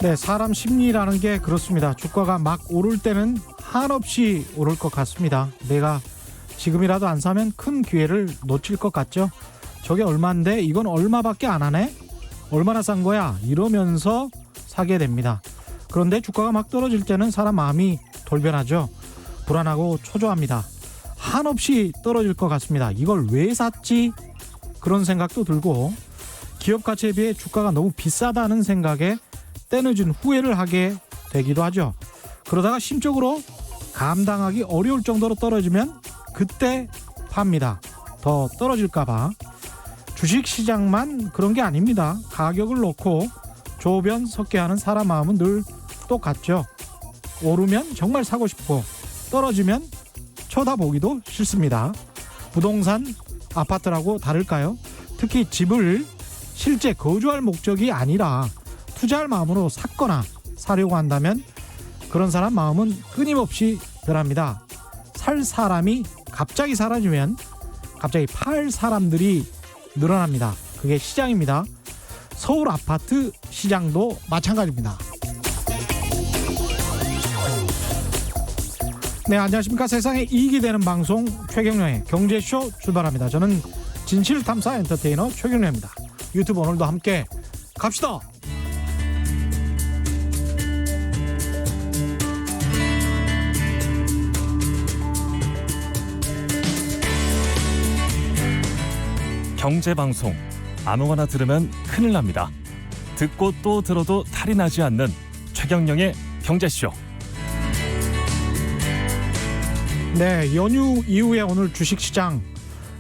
네, 사람 심리라는 게 그렇습니다. 주가가 막 오를 때는 한없이 오를 것 같습니다. 내가 지금이라도 안 사면 큰 기회를 놓칠 것 같죠. 저게 얼마인데 이건 얼마밖에 안 하네? 얼마나 싼 거야? 이러면서 사게 됩니다. 그런데 주가가 막 떨어질 때는 사람 마음이 돌변하죠. 불안하고 초조합니다. 한없이 떨어질 것 같습니다. 이걸 왜 샀지? 그런 생각도 들고, 기업 가치에 비해 주가가 너무 비싸다는 생각에 때늦은 후회를 하게 되기도 하죠. 그러다가 심적으로 감당하기 어려울 정도로 떨어지면 그때 팝니다. 더 떨어질까봐. 주식시장만 그런 게 아닙니다. 가격을 놓고 조변 섞게 하는 사람 마음은 늘 똑같죠. 오르면 정말 사고 싶고 떨어지면 쳐다보기도 싫습니다. 부동산, 아파트라고 다를까요? 특히 집을 실제 거주할 목적이 아니라 투자할 마음으로 샀거나 사려고 한다면 그런 사람 마음은 끊임없이 변합니다. 살 사람이 갑자기 사라지면 갑자기 팔 사람들이 늘어납니다. 그게 시장입니다. 서울 아파트 시장도 마찬가지입니다. 네, 안녕하십니까. 세상에 이익이 되는 방송 최경영의 경제쇼 출발합니다. 저는 진실탐사 엔터테이너 최경영입니다. 유튜브 오늘도 함께 갑시다. 경제방송 아무거나 들으면 큰일 납니다. 듣고 또 들어도 탈이 나지 않는 최경영의 경제쇼. 네, 연휴 이후에 오늘 주식시장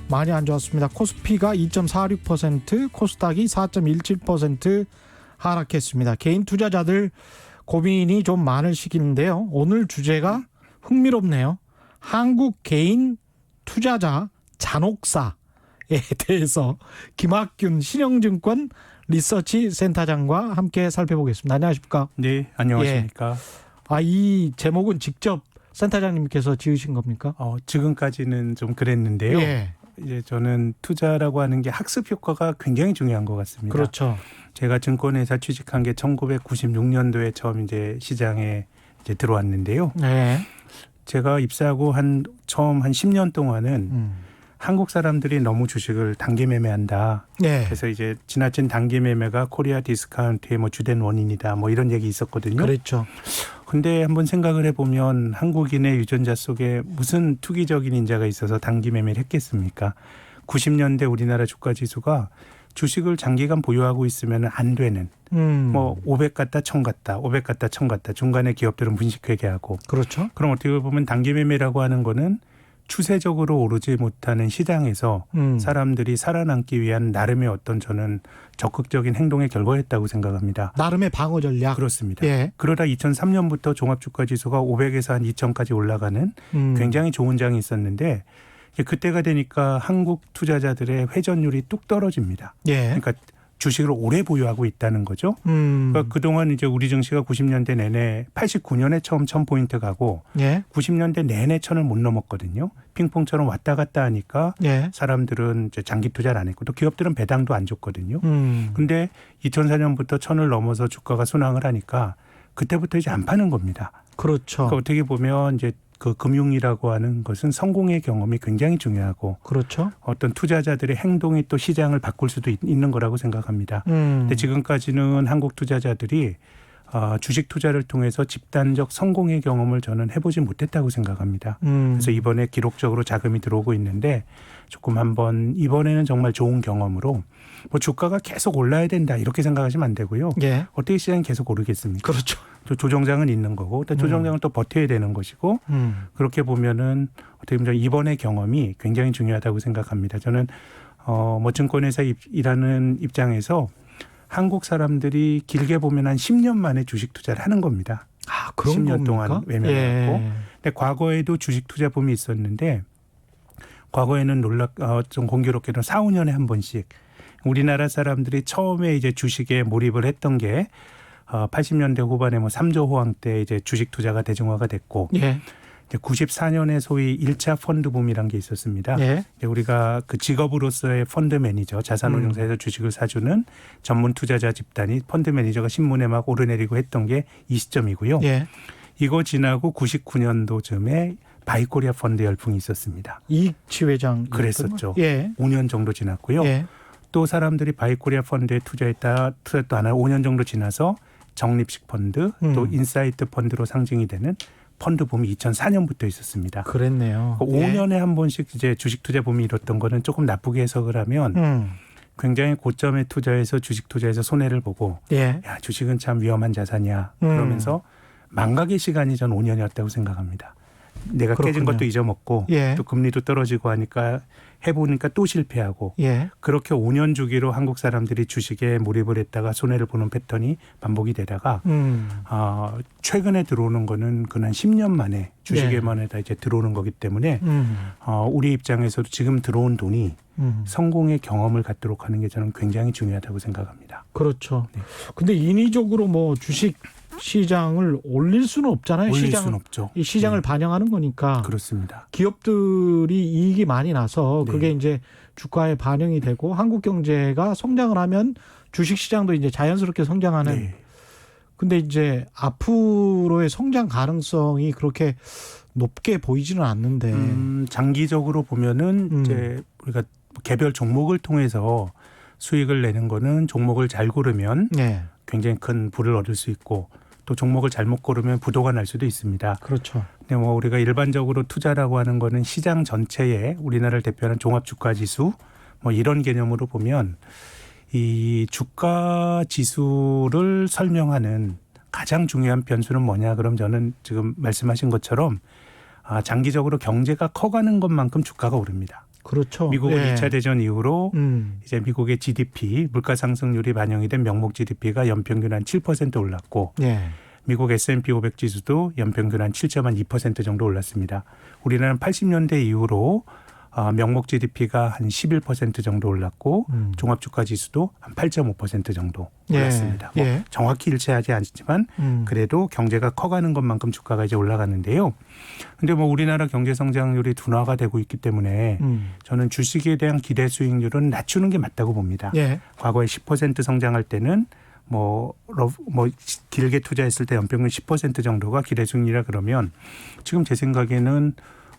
많이 안 좋았습니다. 코스피가 2.46%, 코스닥이 4.17% 하락했습니다. 개인 투자자들 고민이 좀 많을 시기인데요. 오늘 주제가 흥미롭네요. 한국 개인 투자자 잔혹사에 대해서 김학균 신영증권 리서치 센터장과 함께 살펴보겠습니다. 안녕하십니까? 네, 안녕하십니까? 예. 이 제목은 직접 센터장님께서 지으신 겁니까? 지금까지는 좀 그랬는데요. 예. 이제 저는 투자라고 하는 게 학습 효과가 굉장히 중요한 것 같습니다. 그렇죠. 제가 증권회사 취직한 게 1996년도에 처음 이제 시장에 이제 들어왔는데요. 네. 제가 입사하고 처음 한 10년 동안은 한국 사람들이 너무 주식을 단기 매매한다. 네. 그래서 이제 지나친 단기 매매가 코리아 디스카운트의 주된 원인이다. 이런 얘기 있었거든요. 그렇죠. 근데 한번 생각을 해보면 한국인의 유전자 속에 무슨 투기적인 인자가 있어서 단기 매매를 했겠습니까? 90년대 우리나라 주가 지수가 주식을 장기간 보유하고 있으면 안 되는 500 갔다 1000 갔다 500 갔다 1000 갔다 중간에 기업들은 분식회계하고 그렇죠. 그럼 어떻게 보면 단기 매매라고 하는 거는 추세적으로 오르지 못하는 시장에서 사람들이 살아남기 위한 나름의 어떤 저는 적극적인 행동의 결과였다고 생각합니다. 나름의 방어 전략. 그렇습니다. 예. 그러다 2003년부터 종합주가지수가 500에서 한 2000까지 올라가는 굉장히 좋은 장이 있었는데 그때가 되니까 한국 투자자들의 회전율이 뚝 떨어집니다. 예. 그러니까 주식을 오래 보유하고 있다는 거죠. 그러니까 그동안 이제 우리 증시가 90년대 내내 89년에 처음 1000포인트 가고 예. 90년대 내내 1000을 못 넘었거든요. 핑퐁처럼 왔다 갔다 하니까 예. 사람들은 이제 장기 투자를 안 했고 또 기업들은 배당도 안 줬거든요. 음. 근데 2004년부터 1000을 넘어서 주가가 순항을 하니까 그때부터 이제 안 파는 겁니다. 그렇죠. 그러니까 어떻게 보면 이제 그 금융이라고 하는 것은 성공의 경험이 굉장히 중요하고 그렇죠. 어떤 투자자들의 행동이 또 시장을 바꿀 수도 있는 거라고 생각합니다. 근데 지금까지는 한국 투자자들이 주식 투자를 통해서 집단적 성공의 경험을 저는 해보지 못했다고 생각합니다. 그래서 이번에 기록적으로 자금이 들어오고 있는데 조금 한번 이번에는 정말 좋은 경험으로 주가가 계속 올라야 된다 이렇게 생각하시면 안 되고요. 예. 어떻게 시장이 계속 오르겠습니까? 그렇죠. 또 조정장은 있는 거고 또 조정장은 또 버텨야 되는 것이고 그렇게 보면은 어떻게 보면 이번의 경험이 굉장히 중요하다고 생각합니다. 저는 증권회사 일하는 입장에서 한국 사람들이 길게 보면 한 10년 만에 주식 투자를 하는 겁니다. 그런 10년 겁니까? 동안 매매하고. 예. 근데 과거에도 주식 투자 붐이 있었는데 과거에는 좀 공교롭게도 4, 5년에 한 번씩 우리나라 사람들이 처음에 이제 주식에 몰입을 했던 게 80년대 후반에 3조 호황 때 이제 주식 투자가 대중화가 됐고 예. 이제 94년에 소위 1차 펀드 붐이라는 게 있었습니다. 예. 이제 우리가 그 직업으로서의 펀드 매니저, 자산운용사에서 주식을 사주는 전문 투자자 집단이 펀드 매니저가 신문에 막 오르내리고 했던 게 이 시점이고요. 예. 이거 지나고 99년도쯤에 바이코리아 펀드 열풍이 있었습니다. 이익치 회장 그랬었죠. 예. 5년 정도 지났고요. 예. 또 사람들이 바이코리아 펀드에 투자했다 안 하고 5년 정도 지나서 적립식 펀드 또 인사이트 펀드로 상징이 되는 펀드 붐이 2004년부터 있었습니다. 그랬네요. 5년에 한 번씩 이제 주식 투자 붐이 일었던 거는 조금 나쁘게 해석을 하면 굉장히 고점에 투자해서 주식 투자해서 손해를 보고 예. 야, 주식은 참 위험한 자산이야. 그러면서 망각의 시간이 전 5년이었다고 생각합니다. 내가 그렇군요. 깨진 것도 잊어먹고 예. 또 금리도 떨어지고 하니까 해보니까 또 실패하고 예. 그렇게 5년 주기로 한국 사람들이 주식에 몰입을 했다가 손해를 보는 패턴이 반복이 되다가 최근에 들어오는 거는 그한 10년 만에 주식에만 해다 이제 들어오는 거기 때문에 우리 입장에서도 지금 들어온 돈이 성공의 경험을 갖도록 하는 게 저는 굉장히 중요하다고 생각합니다. 그렇죠. 네. 근데 인위적으로 뭐 주식 시장을 올릴 수는 없잖아요. 올릴 수는 없죠. 이 시장을 반영하는 거니까. 그렇습니다. 기업들이 이익이 많이 나서 네. 그게 이제 주가에 반영이 되고 한국 경제가 성장을 하면 주식 시장도 이제 자연스럽게 성장하는. 네. 근데 이제 앞으로의 성장 가능성이 그렇게 높게 보이지는 않는데. 장기적으로 보면은 이제 우리가 개별 종목을 통해서 수익을 내는 거는 종목을 잘 고르면 네. 굉장히 큰 부를 얻을 수 있고 또 종목을 잘못 고르면 부도가 날 수도 있습니다. 그렇죠. 근데 뭐 우리가 일반적으로 투자라고 하는 거는 시장 전체에 우리나라를 대표하는 종합주가지수 뭐 이런 개념으로 보면 이 주가 지수를 설명하는 가장 중요한 변수는 뭐냐? 그럼 저는 지금 말씀하신 것처럼 장기적으로 경제가 커가는 것만큼 주가가 오릅니다. 그렇죠. 미국은 예. 2차 대전 이후로 이제 미국의 GDP, 물가 상승률이 반영이 된 명목 GDP가 연평균 한 7% 올랐고 예. 미국 S&P 500 지수도 연평균 한 7.2% 정도 올랐습니다. 우리나라는 80년대 이후로 명목 GDP가 한 11% 정도 올랐고 종합주가 지수도 한 8.5% 정도 올랐습니다. 예. 뭐 정확히 일치하지 않지만 그래도 경제가 커가는 것만큼 주가가 이제 올라가는데요. 근데 뭐 우리나라 경제 성장률이 둔화가 되고 있기 때문에 저는 주식에 대한 기대 수익률은 낮추는 게 맞다고 봅니다. 예. 과거에 10% 성장할 때는 뭐 길게 투자했을 때 연평균 10% 정도가 기대 수익률이라 그러면 지금 제 생각에는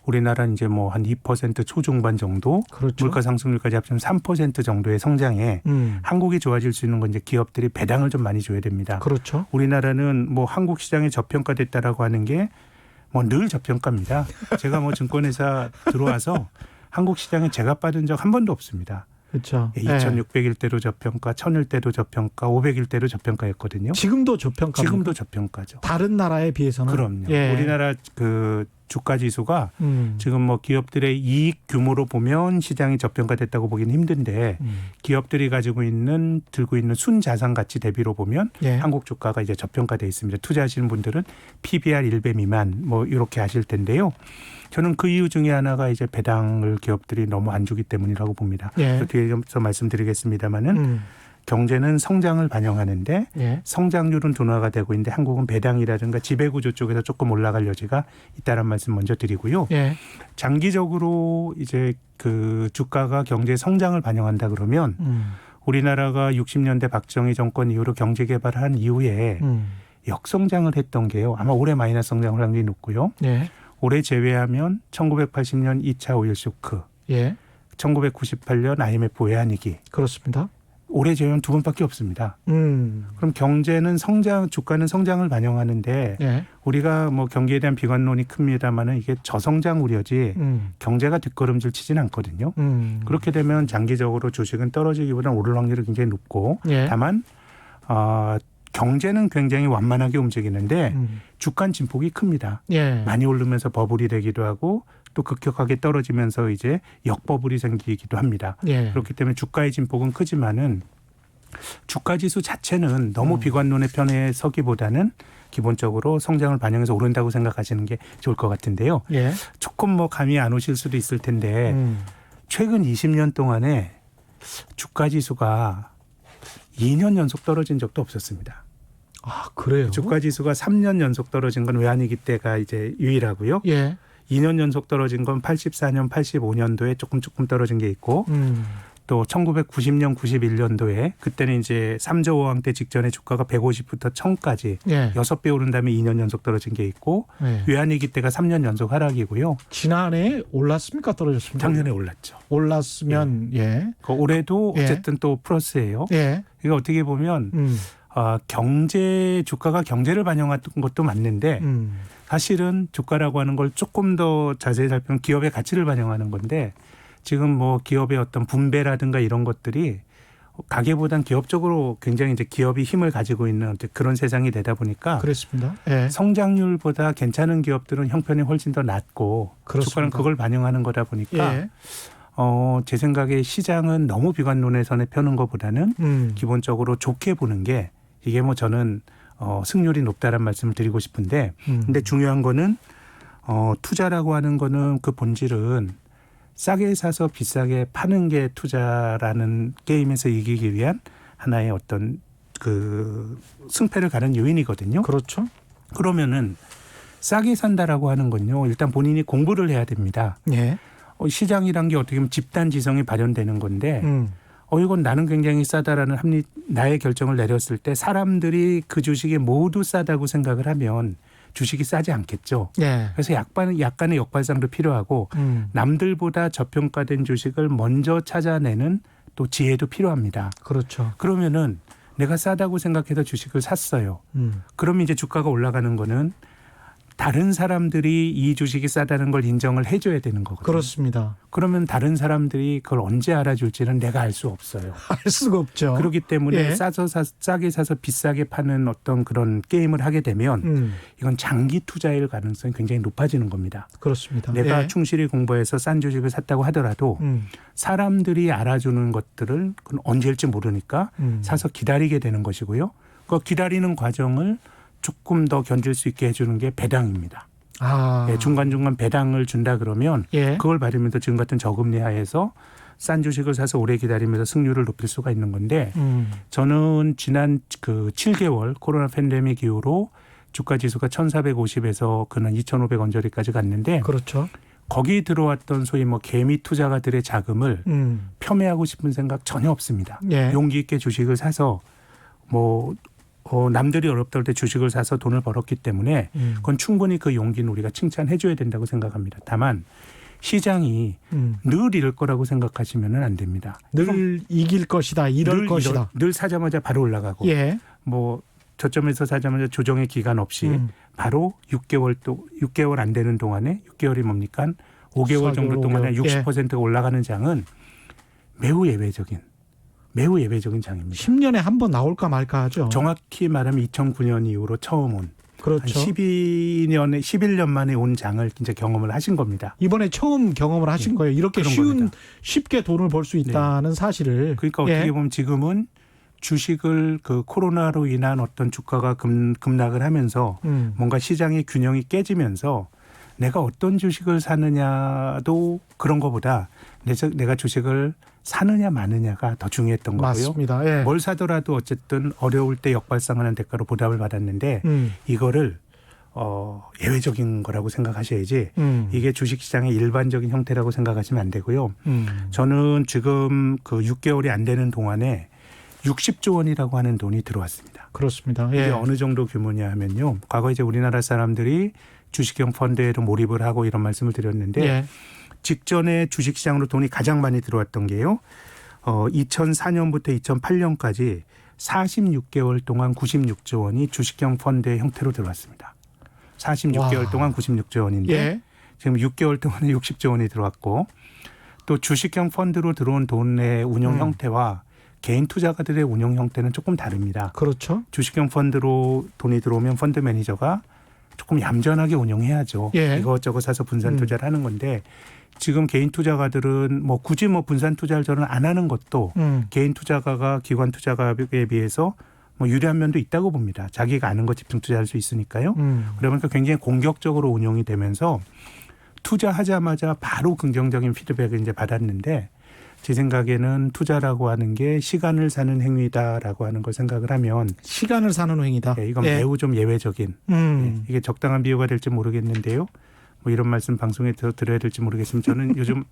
우리나라는 이제 뭐 한 2% 초중반 정도 그렇죠. 물가 상승률까지 합치면 3% 정도의 성장에 한국이 좋아질 수 있는 건 이제 기업들이 배당을 좀 많이 줘야 됩니다. 그렇죠. 우리나라는 뭐 한국 시장이 저평가됐다라고 하는 게 뭐 늘 저평가입니다. 제가 뭐 증권회사 들어와서 한국 시장에 제가 빠진 적 한 번도 없습니다. 그렇죠. 2,600일 때도 저평가, 1,000일 때도 저평가, 500일 때도 저평가였거든요. 지금도 저평가. 지금도 저평가죠. 다른 나라에 비해서는. 그럼요. 예. 우리나라 그 주가 지수가 지금 뭐 기업들의 이익 규모로 보면 시장이 저평가됐다고 보기는 힘든데 기업들이 들고 있는 순자산 가치 대비로 보면 예. 한국 주가가 이제 저평가돼 있습니다. 투자하시는 분들은 PBR 1배 미만 뭐 이렇게 하실 텐데요. 저는 그 이유 중에 하나가 이제 배당을 기업들이 너무 안 주기 때문이라고 봅니다. 예. 뒤에서 말씀드리겠습니다마는 경제는 성장을 반영하는데 예. 성장률은 둔화가 되고 있는데 한국은 배당이라든가 지배구조 쪽에서 조금 올라갈 여지가 있다는 말씀 먼저 드리고요. 예. 장기적으로 이제 그 주가가 경제 성장을 반영한다 그러면 우리나라가 60년대 박정희 정권 이후로 경제 개발을 한 이후에 역성장을 했던 게요. 아마 올해 마이너스 성장을 한 게 높고요. 예. 올해 제외하면 1980년 2차 오일 쇼크, 예. 1998년 IMF 외환위기. 그렇습니다. 올해 제외하면 두 번밖에 없습니다. 그럼 경제는 주가는 성장을 반영하는데 예. 우리가 뭐 경기에 대한 비관론이 큽니다만은 이게 저성장 우려지 경제가 뒷걸음질 치진 않거든요. 그렇게 되면 장기적으로 주식은 떨어지기보다는 오를 확률이 굉장히 높고 예. 다만 경제는 굉장히 완만하게 움직이는데 주가 진폭이 큽니다. 예. 많이 오르면서 버블이 되기도 하고 또 급격하게 떨어지면서 이제 역버블이 생기기도 합니다. 예. 그렇기 때문에 주가의 진폭은 크지만은 주가 지수 자체는 너무 비관론의 편에 서기보다는 기본적으로 성장을 반영해서 오른다고 생각하시는 게 좋을 것 같은데요. 예. 조금 뭐 감이 안 오실 수도 있을 텐데 최근 20년 동안에 주가 지수가 2년 연속 떨어진 적도 없었습니다. 아, 그래요? 주가 지수가 3년 연속 떨어진 건 외환위기 때가 이제 유일하고요. 예. 2년 연속 떨어진 건 84년, 85년도에 조금 떨어진 게 있고 또 1990년, 91년도에 그때는 이제 3조 5왕 때 직전에 주가가 150부터 1000까지 예. 6배 오른 다음에 2년 연속 떨어진 게 있고 예. 외환위기 때가 3년 연속 하락이고요. 지난해 올랐습니까? 떨어졌습니까? 작년에 올랐죠. 올랐으면 예. 올해도 예. 어쨌든 또 플러스예요. 예. 이거 어떻게 보면 경제 주가가 경제를 반영한 것도 맞는데 사실은 주가라고 하는 걸 조금 더 자세히 살펴보면 기업의 가치를 반영하는 건데 지금 뭐 기업의 어떤 분배라든가 이런 것들이 가계보단 기업적으로 굉장히 이제 기업이 힘을 가지고 있는 그런 세상이 되다 보니까 그렇습니다. 예. 성장률보다 괜찮은 기업들은 형편이 훨씬 더 낮고 그렇습니다. 주가는 그걸 반영하는 거다 보니까 예. 제 생각에 시장은 너무 비관론에선에 펴는 것보다는 기본적으로 좋게 보는 게 이게 뭐 저는 승률이 높다란 말씀을 드리고 싶은데 근데 중요한 거는 투자라고 하는 거는 그 본질은 싸게 사서 비싸게 파는 게 투자라는 게임에서 이기기 위한 하나의 어떤 그 승패를 가는 요인이거든요. 그렇죠. 그러면은 싸게 산다라고 하는 건요. 일단 본인이 공부를 해야 됩니다. 예. 시장이란 게 어떻게 보면 집단 지성이 발현되는 건데 이건 나는 굉장히 싸다라는 나의 결정을 내렸을 때 사람들이 그 주식이 모두 싸다고 생각을 하면 주식이 싸지 않겠죠. 예. 그래서 약간의 역발상도 필요하고 남들보다 저평가된 주식을 먼저 찾아내는 또 지혜도 필요합니다. 그렇죠. 그러면은 내가 싸다고 생각해서 주식을 샀어요. 그러면 이제 주가가 올라가는 거는 다른 사람들이 이 주식이 싸다는 걸 인정을 해줘야 되는 거거든요. 그렇습니다. 그러면 다른 사람들이 그걸 언제 알아줄지는 내가 알 수 없어요. 알 수가 없죠. 그렇기 때문에 예. 싸게 사서 비싸게 파는 어떤 그런 게임을 하게 되면 이건 장기 투자일 가능성이 굉장히 높아지는 겁니다. 그렇습니다. 내가 예. 충실히 공부해서 싼 주식을 샀다고 하더라도 사람들이 알아주는 것들을 그건 언제일지 모르니까 사서 기다리게 되는 것이고요. 그 기다리는 과정을 조금 더 견딜 수 있게 해주는 게 배당입니다. 예, 중간중간 배당을 준다 그러면 예. 그걸 받으면서 지금 같은 저금리 하에서 싼 주식을 사서 오래 기다리면서 승률을 높일 수가 있는 건데 저는 지난 그 7개월 코로나 팬데믹 이후로 주가 지수가 1450에서 그는 2500 언저리까지 갔는데 그렇죠. 거기 들어왔던 소위 뭐 개미 투자가들의 자금을 폄훼하고 싶은 생각 전혀 없습니다. 예. 용기 있게 주식을 사서 뭐 남들이 어렵다 할 때 주식을 사서 돈을 벌었기 때문에 그건 충분히 그 용기는 우리가 칭찬해 줘야 된다고 생각합니다. 다만 시장이 늘 이럴 거라고 생각하시면 안 됩니다. 늘 이길 것이다. 이럴 것이다. 늘 사자마자 바로 올라가고 예. 뭐 저점에서 사자마자 조정의 기간 없이 바로 6개월 안 되는 동안에 6개월이 뭡니까? 5개월 정도 동안에 60%가 올라가는 장은 매우 예외적인 장입니다. 10년에 한 번 나올까 말까 하죠. 정확히 말하면 2009년 이후로 처음 온 그렇죠. 한 11년 만에 온 장을 이제 경험을 하신 겁니다. 이번에 처음 경험을 하신 거예요. 이렇게 쉽게 돈을 벌 수 있다는 사실을. 그러니까 어떻게 보면 지금은 주식을 그 코로나로 인한 어떤 주가가 급락을 하면서 뭔가 시장의 균형이 깨지면서 내가 어떤 주식을 사느냐도 그런 거보다 내가 주식을 사느냐 마느냐가 더 중요했던 거고요. 맞습니다. 예. 뭘 사더라도 어쨌든 어려울 때 역발상하는 대가로 보답을 받았는데 이거를 예외적인 거라고 생각하셔야지 이게 주식시장의 일반적인 형태라고 생각하시면 안 되고요. 저는 지금 그 6개월이 안 되는 동안에 60조 원이라고 하는 돈이 들어왔습니다. 그렇습니다. 예. 이게 어느 정도 규모냐 하면요. 과거 이제 우리나라 사람들이 주식형 펀드에도 몰입을 하고 이런 말씀을 드렸는데 예. 직전에 주식시장으로 돈이 가장 많이 들어왔던 게요. 2004년부터 2008년까지 46개월 동안 96조 원이 주식형 펀드의 형태로 들어왔습니다. 46개월 와. 동안 96조 원인데 예. 지금 6개월 동안에 60조 원이 들어왔고 또 주식형 펀드로 들어온 돈의 운영 형태와 개인 투자가들의 운영 형태는 조금 다릅니다. 그렇죠. 주식형 펀드로 돈이 들어오면 펀드 매니저가 조금 얌전하게 운영해야죠. 예. 이것저것 사서 분산 투자를 하는 건데 지금 개인 투자가들은 굳이 분산 투자를 저는 안 하는 것도 개인 투자가가 기관 투자가에 비해서 유리한 면도 있다고 봅니다. 자기가 아는 거 집중 투자할 수 있으니까요. 그러니까 굉장히 공격적으로 운영이 되면서 투자하자마자 바로 긍정적인 피드백을 이제 받았는데 제 생각에는 투자라고 하는 게 시간을 사는 행위다라고 하는 걸 생각을 하면 시간을 사는 행위다. 이건 매우 좀 예외적인 이게 적당한 비유가 될지 모르겠는데요. 뭐 이런 말씀 방송에 드려야 될지 모르겠지만 저는 요즘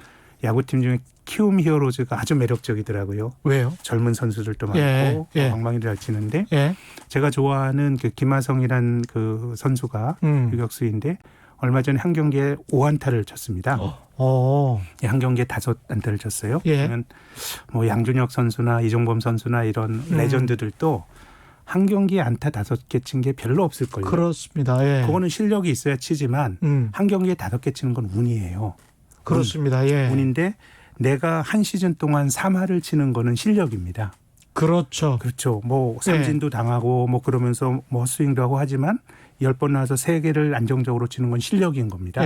야구팀 중에 키움 히어로즈가 아주 매력적이더라고요. 왜요? 젊은 선수들도 많고 엉망이를 잘 치는데 제가 좋아하는 그 김하성이란 그 선수가 유격수인데 얼마 전에 한 경기에 5안타를 쳤습니다. 한 경기에 5안타를 쳤어요. 그러면 뭐 양준혁 선수나 이종범 선수나 이런 레전드들도 한 경기에 안타 5개 친 게 별로 없을 거예요. 그렇습니다. 그거는 실력이 있어야 치지만 한 경기에 5개 치는 건 운이에요. 그렇습니다. 운인데 내가 한 시즌 동안 3할을 치는 거는 실력입니다. 그렇죠. 그렇죠. 뭐 삼진도 당하고 뭐 그러면서 뭐 헛스윙도 하고 하지만 10번 나와서 3개를 안정적으로 치는 건 실력인 겁니다.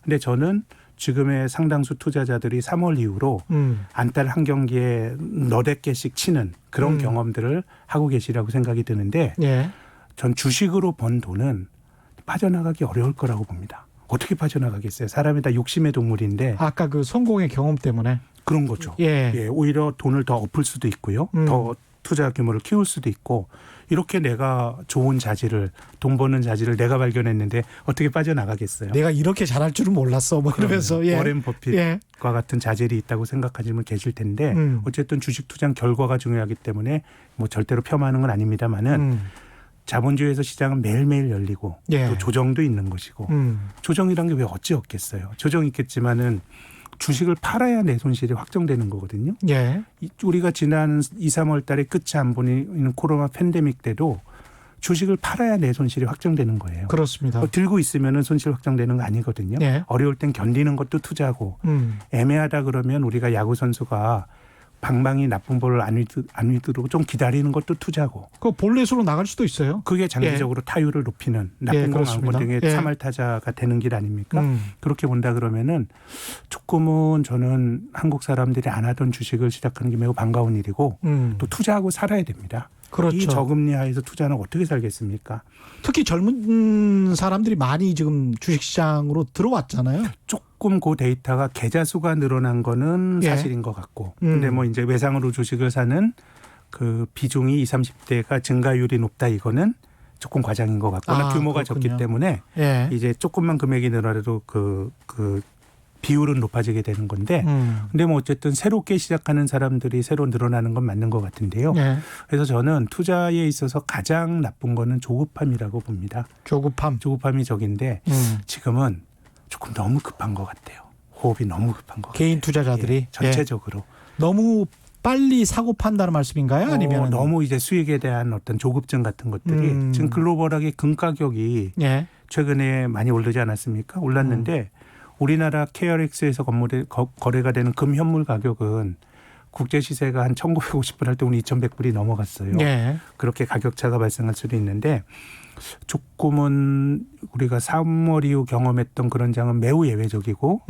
근데 저는 지금의 상당수 투자자들이 3월 이후로 안타를 한 경기에 너댓 개씩 치는 그런 경험들을 하고 계시라고 생각이 드는데 전 주식으로 번 돈은 빠져나가기 어려울 거라고 봅니다. 어떻게 빠져나가겠어요? 사람이 다 욕심의 동물인데. 아까 그 성공의 경험 때문에. 그런 거죠. 오히려 돈을 더 엎을 수도 있고요. 더 투자 규모를 키울 수도 있고 이렇게 내가 좋은 자질을 돈 버는 자질을 내가 발견했는데 어떻게 빠져나가겠어요? 내가 이렇게 잘할 줄은 몰랐어. 뭐 이러면서. 워렌 버핏과 같은 자질이 있다고 생각하시는 분 계실 텐데 어쨌든 주식 투자는 결과가 중요하기 때문에 뭐 절대로 폄하하는 건 아닙니다만은 자본주의에서 시장은 매일매일 열리고 또 조정도 있는 것이고 조정이란 게 왜 어찌 없겠어요. 조정이 있겠지만은 주식을 팔아야 내 손실이 확정되는 거거든요. 우리가 지난 2, 3월 달에 끝이 안 보이는 코로나 팬데믹 때도 주식을 팔아야 내 손실이 확정되는 거예요. 그렇습니다. 들고 있으면 손실 확정되는 거 아니거든요. 어려울 땐 견디는 것도 투자고 애매하다 그러면 우리가 야구 선수가 방망이 나쁜 볼을 안 휘두르고 좀 기다리는 것도 투자고. 그 볼넷으로 나갈 수도 있어요. 그게 장기적으로 타율을 높이는 나쁜 공 안 건드게 3할 타자가 되는 길 아닙니까? 그렇게 본다 그러면은 조금은 저는 한국 사람들이 안 하던 주식을 시작하는 게 매우 반가운 일이고 또 투자하고 살아야 됩니다. 그렇죠. 이 저금리 하에서 투자는 어떻게 살겠습니까? 특히 젊은 사람들이 많이 지금 주식시장으로 들어왔잖아요. 조금 그 데이터가 계좌 수가 늘어난 거는 사실인 것 같고. 근데 뭐 이제 외상으로 주식을 사는 그 비중이 20, 30대가 증가율이 높다 이거는 조금 과장인 것 같고. 규모가 그렇군요. 적기 때문에 이제 조금만 금액이 늘어나도 그 비율은 높아지게 되는 건데 근데 뭐 어쨌든 새롭게 시작하는 사람들이 새로 늘어나는 건 맞는 것 같은데요. 그래서 저는 투자에 있어서 가장 나쁜 거는 조급함이라고 봅니다. 조급함이 적인데 지금은 조금 너무 급한 것 같아요. 호흡이 너무 급한 것 같아요. 개인 투자자들이. 전체적으로. 너무 빨리 사고 판다는 말씀인가요? 아니면 너무 이제 수익에 대한 어떤 조급증 같은 것들이 지금 글로벌하게 금 가격이 최근에 많이 오르지 않았습니까? 올랐는데 우리나라 KRX에서 거래가 되는 금 현물 가격은 국제 시세가 한 1950불 할 때 오늘 2100불이 넘어갔어요. 그렇게 가격 차가 발생할 수도 있는데 조금은 우리가 3월 이후 경험했던 그런 장은 매우 예외적이고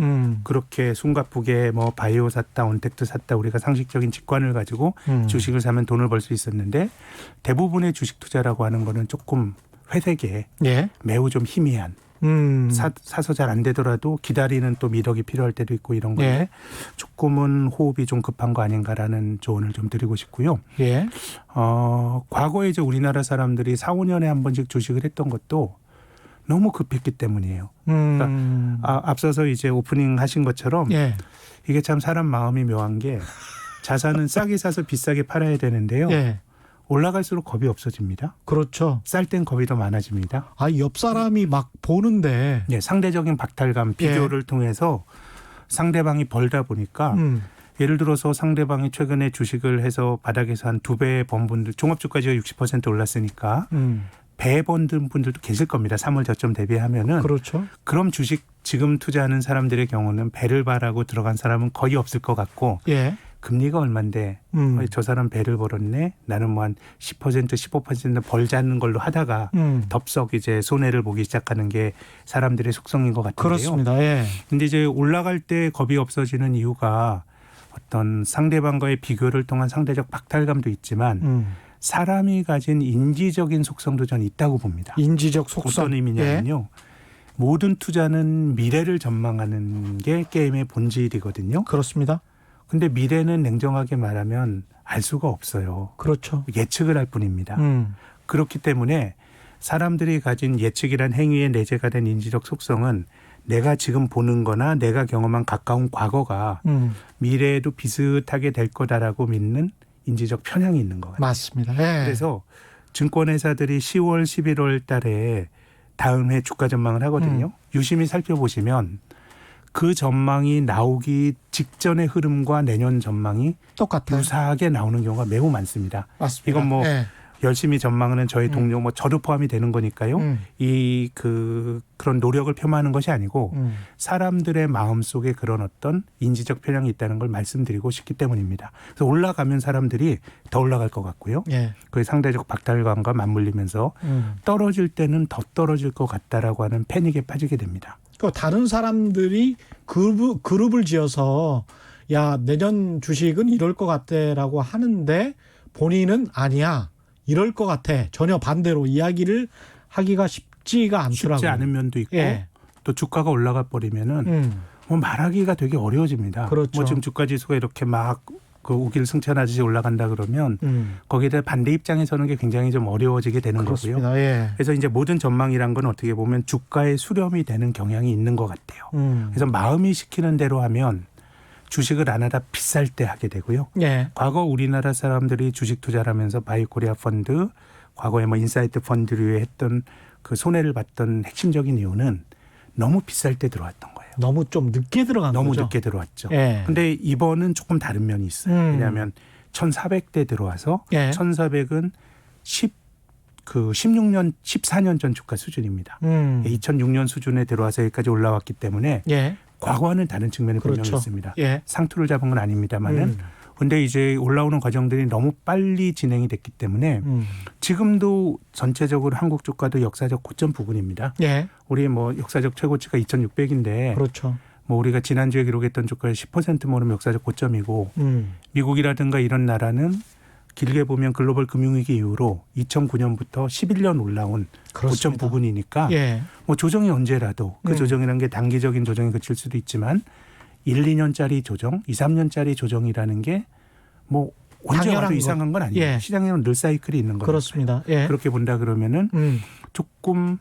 그렇게 숨가쁘게 뭐 바이오 샀다 온텍트 샀다 우리가 상식적인 직관을 가지고 주식을 사면 돈을 벌 수 있었는데 대부분의 주식 투자라고 하는 거는 조금 회색에 매우 좀 희미한 사서 잘 안 되더라도 기다리는 또 미덕이 필요할 때도 있고 이런 건데 조금은 호흡이 좀 급한 거 아닌가라는 조언을 좀 드리고 싶고요. 과거에 이제 우리나라 사람들이 4, 5년에 한 번씩 주식을 했던 것도 너무 급했기 때문이에요. 그러니까 앞서서 이제 오프닝 하신 것처럼 이게 참 사람 마음이 묘한 게 자산은 싸게 사서 비싸게 팔아야 되는데요. 올라갈수록 겁이 없어집니다. 그렇죠. 쌀 땐 겁이 더 많아집니다. 옆 사람이 막 보는데. 상대적인 박탈감, 비교를 통해서 상대방이 벌다 보니까 예를 들어서 상대방이 최근에 주식을 해서 바닥에서 한 2배 번 분들, 종합주가지가 60% 올랐으니까 배 번 분들도 계실 겁니다. 3월 저점 대비하면은. 그렇죠. 그럼 주식 지금 투자하는 사람들의 경우는 배를 바라고 들어간 사람은 거의 없을 것 같고 금리가 얼만데 저 사람 배를 벌었네. 나는 뭐 한 10% 15% 벌자는 걸로 하다가 덥석 이제 손해를 보기 시작하는 게 사람들의 속성인 것 같은데요. 그렇습니다. 근데 이제 올라갈 때 겁이 없어지는 이유가 어떤 상대방과의 비교를 통한 상대적 박탈감도 있지만 사람이 가진 인지적인 속성도 전 있다고 봅니다. 인지적 속성. 어떤 의미냐면요. 모든 투자는 미래를 전망하는 게 게임의 본질이거든요. 그렇습니다. 근데 미래는 냉정하게 말하면 알 수가 없어요. 그렇죠. 예측을 할 뿐입니다. 음. 그렇기 때문에 사람들이 가진 예측이란 행위에 내재가 된 인지적 속성은 내가 지금 보는 거나 내가 경험한 가까운 과거가 미래에도 비슷하게 될 거다라고 믿는 인지적 편향이 있는 것 같아요. 맞습니다. 예. 그래서 증권회사들이 10월, 11월 달에 다음 해 주가 전망을 하거든요. 유심히 살펴보시면 그 전망이 나오기 직전의 흐름과 내년 전망이 똑같아요. 유사하게 나오는 경우가 매우 많습니다. 맞습니다. 이건 뭐 예. 열심히 전망하는 저희 동료 뭐 저도 포함이 되는 거니까요. 이 그런 노력을 폄하하는 것이 아니고 사람들의 마음속에 그런 어떤 인지적 편향이 있다는 걸 말씀드리고 싶기 때문입니다. 그래서 올라가면 사람들이 더 올라갈 것 같고요. 예. 그 상대적 박탈감과 맞물리면서 떨어질 때는 더 떨어질 것 같다라고 하는 패닉에 빠지게 됩니다. 그 다른 사람들이 그룹을 지어서 야 내년 주식은 이럴 것 같다라고 하는데 본인은 아니야 이럴 것 같아 전혀 반대로 이야기를 하기가 쉽지가 않더라고요. 쉽지 않은 면도 있고 예. 또 주가가 올라가 버리면은 뭐 말하기가 되게 어려워집니다. 그렇죠. 뭐 지금 주가 지수가 이렇게 막 그 우길 승천하듯이 올라간다 그러면 거기에 대해 반대 입장에 서는 게 굉장히 좀 어려워지게 되는 그렇습니다. 거고요. 예. 그래서 이제 모든 전망이란 건 어떻게 보면 주가에 수렴이 되는 경향이 있는 것 같아요. 그래서 마음이 시키는 대로 하면 주식을 안 하다 비쌀 때 하게 되고요. 예. 과거 우리나라 사람들이 주식 투자를 하면서 바이코리아 펀드, 과거에 뭐 인사이트 펀드류에 했던 그 손해를 봤던 핵심적인 이유는 너무 비쌀 때 들어왔던 거예요. 너무 좀 늦게 들어간 너무 거죠. 늦게 들어왔죠. 예. 근데 이번은 조금 다른 면이 있어요. 왜냐하면 1,400대 들어와서 예. 1,400은 16년, 14년 전 주가 수준입니다. 2006년 수준에 들어와서 여기까지 올라왔기 때문에 예. 과거와는 다른 측면이 분명히 그렇죠. 있습니다. 예. 상투를 잡은 건 아닙니다만은 근데 이제 올라오는 과정들이 너무 빨리 진행이 됐기 때문에 지금도 전체적으로 한국 주가도 역사적 고점 부근입니다. 예. 우리 뭐 역사적 최고치가 2,600인데 그렇죠. 뭐 우리가 지난주에 기록했던 주가의 10% 모르면 역사적 고점이고 미국이라든가 이런 나라는 길게 보면 글로벌 금융위기 이후로 2009년부터 11년 올라온 고점 그렇습니다. 부근이니까 예. 뭐 조정이 언제라도 그 조정이라는 게 단기적인 조정이 그칠 수도 있지만 1, 2년짜리 조정, 2, 3년짜리 조정이라는 게 뭐 언제 당연한 와도 것. 이상한 건 아니에요. 예. 시장에는 늘 사이클이 있는 거니까. 그렇습니다. 예. 그렇게 본다 그러면은 조금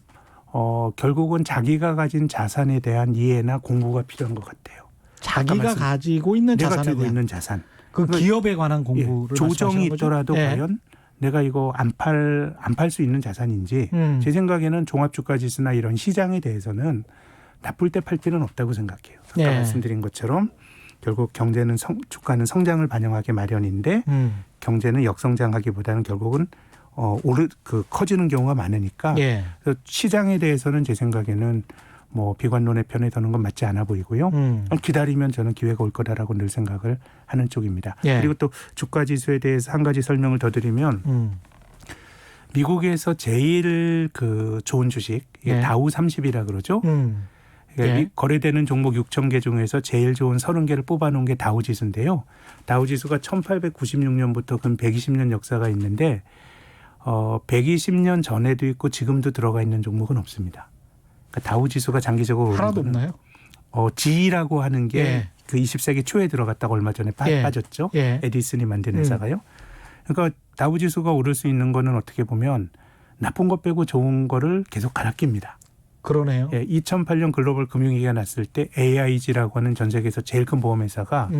결국은 자기가 가진 자산에 대한 이해나 공부가 필요한 것 같아요. 자기가 가지고 있는 내가 자산에 들고 대한 있는 자산. 그 기업에 관한 예, 공부를 조정이 말씀하시는 거죠? 있더라도 예. 과연 내가 이거 안 팔 수 있는 자산인지 제 생각에는 종합주가지수나 이런 시장에 대해서는 나쁠 때 팔 필요는 없다고 생각해요. 아까 예. 말씀드린 것처럼 결국 경제는 주가는 성장을 반영하기 마련인데 경제는 역성장하기보다는 결국은 커지는 경우가 많으니까 예. 그래서 시장에 대해서는 제 생각에는 뭐 비관론의 편에 드는 건 맞지 않아 보이고요. 기다리면 저는 기회가 올 거다라고 늘 생각을 하는 쪽입니다. 예. 그리고 또 주가 지수에 대해서 한 가지 설명을 더 드리면 미국에서 제일 그 좋은 주식 이게 예. 다우 30이라 그러죠. 그러니까 예. 거래되는 종목 6,000개 중에서 제일 좋은 30개를 뽑아놓은 게 다우 지수인데요. 다우 지수가 1896년부터 근 120년 역사가 있는데 120년 전에도 있고 지금도 들어가 있는 종목은 없습니다. 그러니까 다우 지수가 장기적으로 오른 하나도 거는 없나요? G라고 하는 게 예. 그 20세기 초에 들어갔다가 얼마 전에 예. 빠졌죠. 예. 에디슨이 만든 회사가요. 그러니까 다우 지수가 오를 수 있는 거는 어떻게 보면 나쁜 것 빼고 좋은 거를 계속 갈아 낍니다. 그러네요. 예, 2008년 글로벌 금융위기가 났을 때 AIG라고 하는 전 세계에서 제일 큰 보험회사가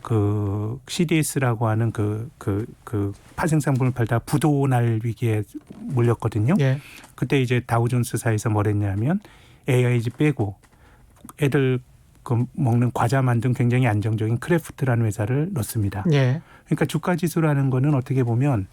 그 CDS라고 하는 그 파생 상품을 팔다 부도 날 위기에 몰렸거든요. 예. 그때 이제 다우존스사에서 뭘 했냐면 AIG 빼고 애들 그 먹는 과자 만든 굉장히 안정적인 크래프트라는 회사를 넣습니다. 예. 그러니까 주가 지수라는 거는 어떻게 보면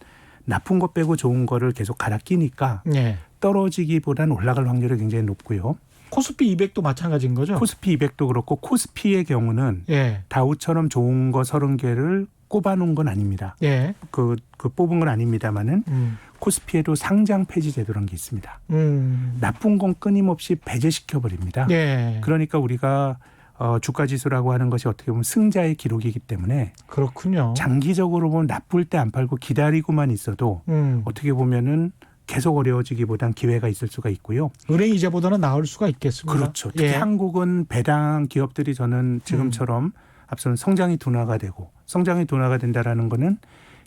나쁜 것 빼고 좋은 거를 계속 갈아 끼니까 예. 떨어지기보다는 올라갈 확률이 굉장히 높고요. 코스피 200도 마찬가지인 거죠? 코스피 200도 그렇고 코스피의 경우는 예. 다우처럼 좋은 거 30개를 꼽아놓은 건 아닙니다. 예. 그 뽑은 건 아닙니다만은 코스피에도 상장 폐지 제도라는 게 있습니다. 나쁜 건 끊임없이 배제시켜 버립니다. 예. 그러니까 우리가 주가 지수라고 하는 것이 어떻게 보면 승자의 기록이기 때문에 그렇군요. 장기적으로 보면 나쁠 때 안 팔고 기다리고만 있어도 어떻게 보면은 계속 어려워지기보단 기회가 있을 수가 있고요. 은행 이자보다는 나을 수가 있겠습니다. 그렇죠. 특히 예. 한국은 배당 기업들이 저는 지금처럼 앞서는 성장이 둔화가 되고 성장이 둔화가 된다라는 거는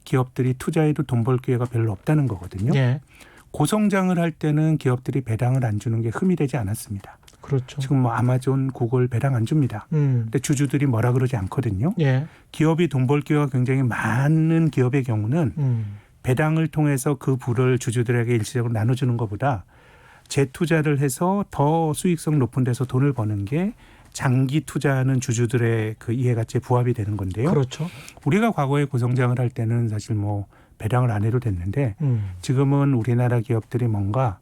기업들이 투자해도 돈 벌 기회가 별로 없다는 거거든요. 예. 고성장을 할 때는 기업들이 배당을 안 주는 게 흠이 되지 않았습니다. 그렇죠. 지금 뭐 아마존, 구글 배당 안 줍니다. 근데 주주들이 뭐라 그러지 않거든요. 예. 기업이 돈 벌 기회가 굉장히 많은 기업의 경우는 배당을 통해서 그 부를 주주들에게 일시적으로 나눠주는 것보다 재투자를 해서 더 수익성 높은 데서 돈을 버는 게 장기 투자하는 주주들의 그 이해가치에 부합이 되는 건데요. 그렇죠. 우리가 과거에 고성장을 할 때는 사실 뭐 배당을 안 해도 됐는데 지금은 우리나라 기업들이 뭔가